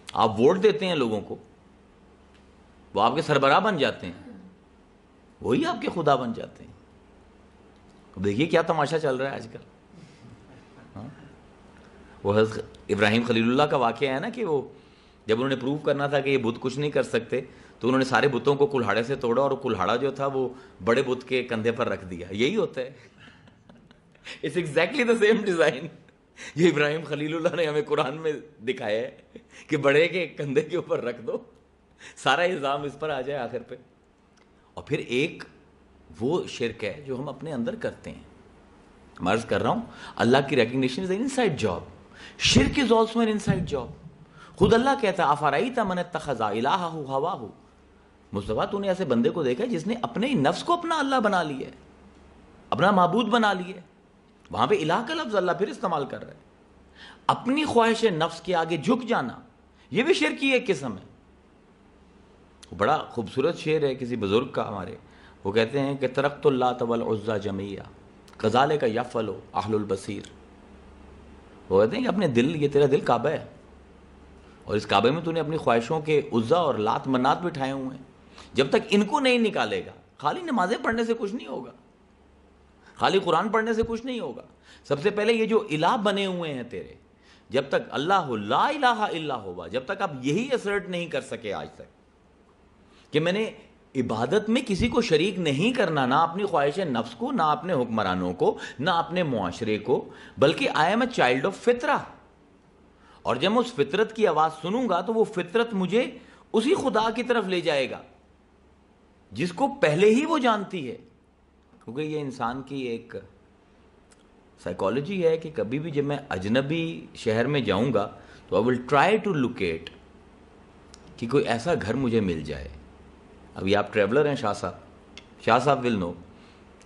آپ ووٹ دیتے ہیں لوگوں کو, وہ آپ کے سربراہ بن جاتے ہیں, وہی آپ کے خدا بن جاتے ہیں. دیکھیے کیا تماشا چل رہا ہے آج کل. وہ حضرت ابراہیم خلیل اللہ کا واقعہ ہے نا کہ وہ جب انہوں نے پروف کرنا تھا کہ یہ بت کچھ نہیں کر سکتے تو انہوں نے سارے بتوں کو کلہاڑے سے توڑا اور کلہاڑا جو تھا وہ بڑے بت کے کندھے پر رکھ دیا. یہی ہوتا ہے. It's exactly the same design جو ابراہیم خلیل اللہ نے ہمیں قرآن میں دکھایا ہے کہ بڑے کے کندھے کے اوپر رکھ دو, سارا الزام اس پر آ جائے آخر پہ. اور پھر ایک وہ شرک ہے جو ہم اپنے اندر کرتے ہیں. میں عرض کر رہا ہوں اللہ کی recognition is an inside job, شرک is also an inside job. خود اللہ کہتا ہے افرأیت من اتخذ الہہ ہواہ, مصطفیٰ تو نے ایسے بندے کو دیکھا جس نے اپنے نفس کو اپنا اللہ بنا لیا ہے, اپنا معبود بنا لیا ہے. وہاں پہ الہ کا لفظ اللہ پھر استعمال کر رہا ہے. اپنی خواہش نفس کے آگے جھک جانا یہ بھی شرک کی ایک قسم ہے. بڑا خوبصورت شعر ہے کسی بزرگ کا ہمارے, وہ کہتے ہیں کہ ترکت اللات والعزی جمیعا کذالک یفعل اہل البصیر. وہ کہتے ہیں کہ اپنے دل, یہ تیرا دل کعبہ ہے اور اس کعبے میں تو نے اپنی خواہشوں کے عزا اور لات منات بٹھائے ہوئے ہیں. جب تک ان کو نہیں نکالے گا, خالی نمازیں پڑھنے سے کچھ نہیں ہوگا, خالی قرآن پڑھنے سے کچھ نہیں ہوگا. سب سے پہلے یہ جو الہ بنے ہوئے ہیں تیرے, جب تک اللہ لا الہ الا ہوا, جب تک آپ یہی اسرٹ نہیں کر سکے آج تک کہ میں نے عبادت میں کسی کو شریک نہیں کرنا, نہ اپنی خواہش نفس کو, نہ اپنے حکمرانوں کو, نہ اپنے معاشرے کو, بلکہ I am a child of فطرہ. اور جب میں اس فطرت کی آواز سنوں گا تو وہ فطرت مجھے اسی خدا کی طرف لے جائے گا جس کو پہلے ہی وہ جانتی ہے. کیونکہ یہ انسان کی ایک سائیکالوجی ہے کہ کبھی بھی جب میں اجنبی شہر میں جاؤں گا تو آئی ول ٹرائی ٹو لوکیٹ کہ کوئی ایسا گھر مجھے مل جائے. ابھی آپ ٹریولر ہیں شاہ صاحب ول نو,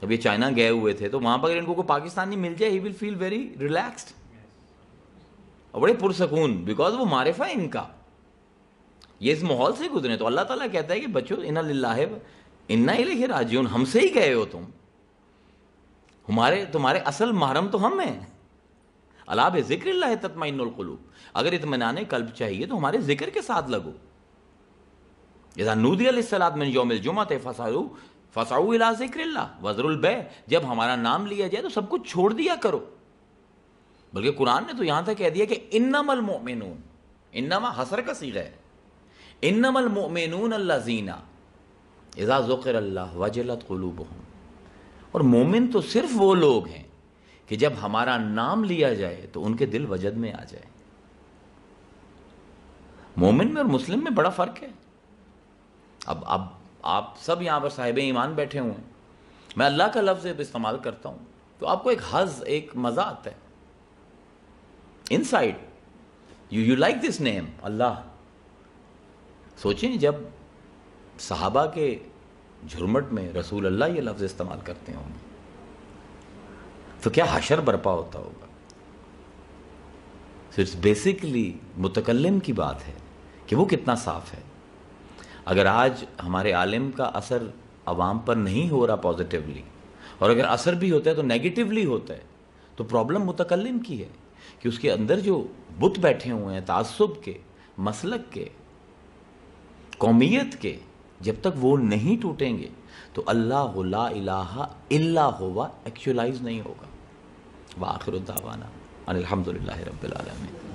اب یہ چائنا گئے ہوئے تھے تو وہاں پر اگر ان کو کوئی پاکستانی مل جائے ہی ول فیل ویری ریلیکسڈ اور بڑے پرسکون, بیکاز وہ معرفہ ہے ان کا, یہ اس ماحول سے گزرے. تو اللہ تعالیٰ کہتا ہے کہ بچوں انا للہ انا الیہ راجعون, ہم سے ہی گئے ہو تم, تمہارے اصل محرم تو ہم ہیں. الا بذکر اللہ تطمئن القلوب, اگر اطمینان قلب چاہیے تو ہمارے ذکر کے ساتھ لگو. اذا نودی للصلاۃ من یوم الجمعۃ فسعوا الی ذکر اللہ وذروا البیع, جب ہمارا نام لیا جائے تو سب کچھ چھوڑ دیا کرو. بلکہ قرآن نے تو یہاں تک کہہ دیا کہ انما المؤمنون, انما حسر کا صیغہ ہے, انما المؤمنون الذین اذا ذکر اللہ وجلت قلوبہم. اور مومن تو صرف وہ لوگ ہیں کہ جب ہمارا نام لیا جائے تو ان کے دل وجد میں آ جائے. مومن میں اور مسلم میں بڑا فرق ہے. اب آپ سب یہاں پر صاحب ایمان بیٹھے ہوئے ہیں, میں اللہ کا لفظ استعمال کرتا ہوں تو آپ کو ایک حظ, ایک مزہ آتا ہے انسائڈ. یو لائک دس نیم اللہ. سوچیں جب صحابہ کے جھرمٹ میں رسول اللہ یہ لفظ استعمال کرتے ہوں گے تو کیا حشر برپا ہوتا ہوگا. صرف بیسکلی متکلم کی بات ہے کہ وہ کتنا صاف ہے. اگر آج ہمارے عالم کا اثر عوام پر نہیں ہو رہا پازیٹیولی, اور اگر اثر بھی ہوتا ہے تو نیگیٹیولی ہوتا ہے, تو پرابلم متکلم کی ہے کہ اس کے اندر جو بت بیٹھے ہوئے ہیں تعصب کے, مسلک کے, قومیت کے, جب تک وہ نہیں ٹوٹیں گے تو اللہ لا الہ الا ہوا ایکچولائز نہیں ہوگا. وآخر الدعوانا ان الحمد للہ رب العالمین.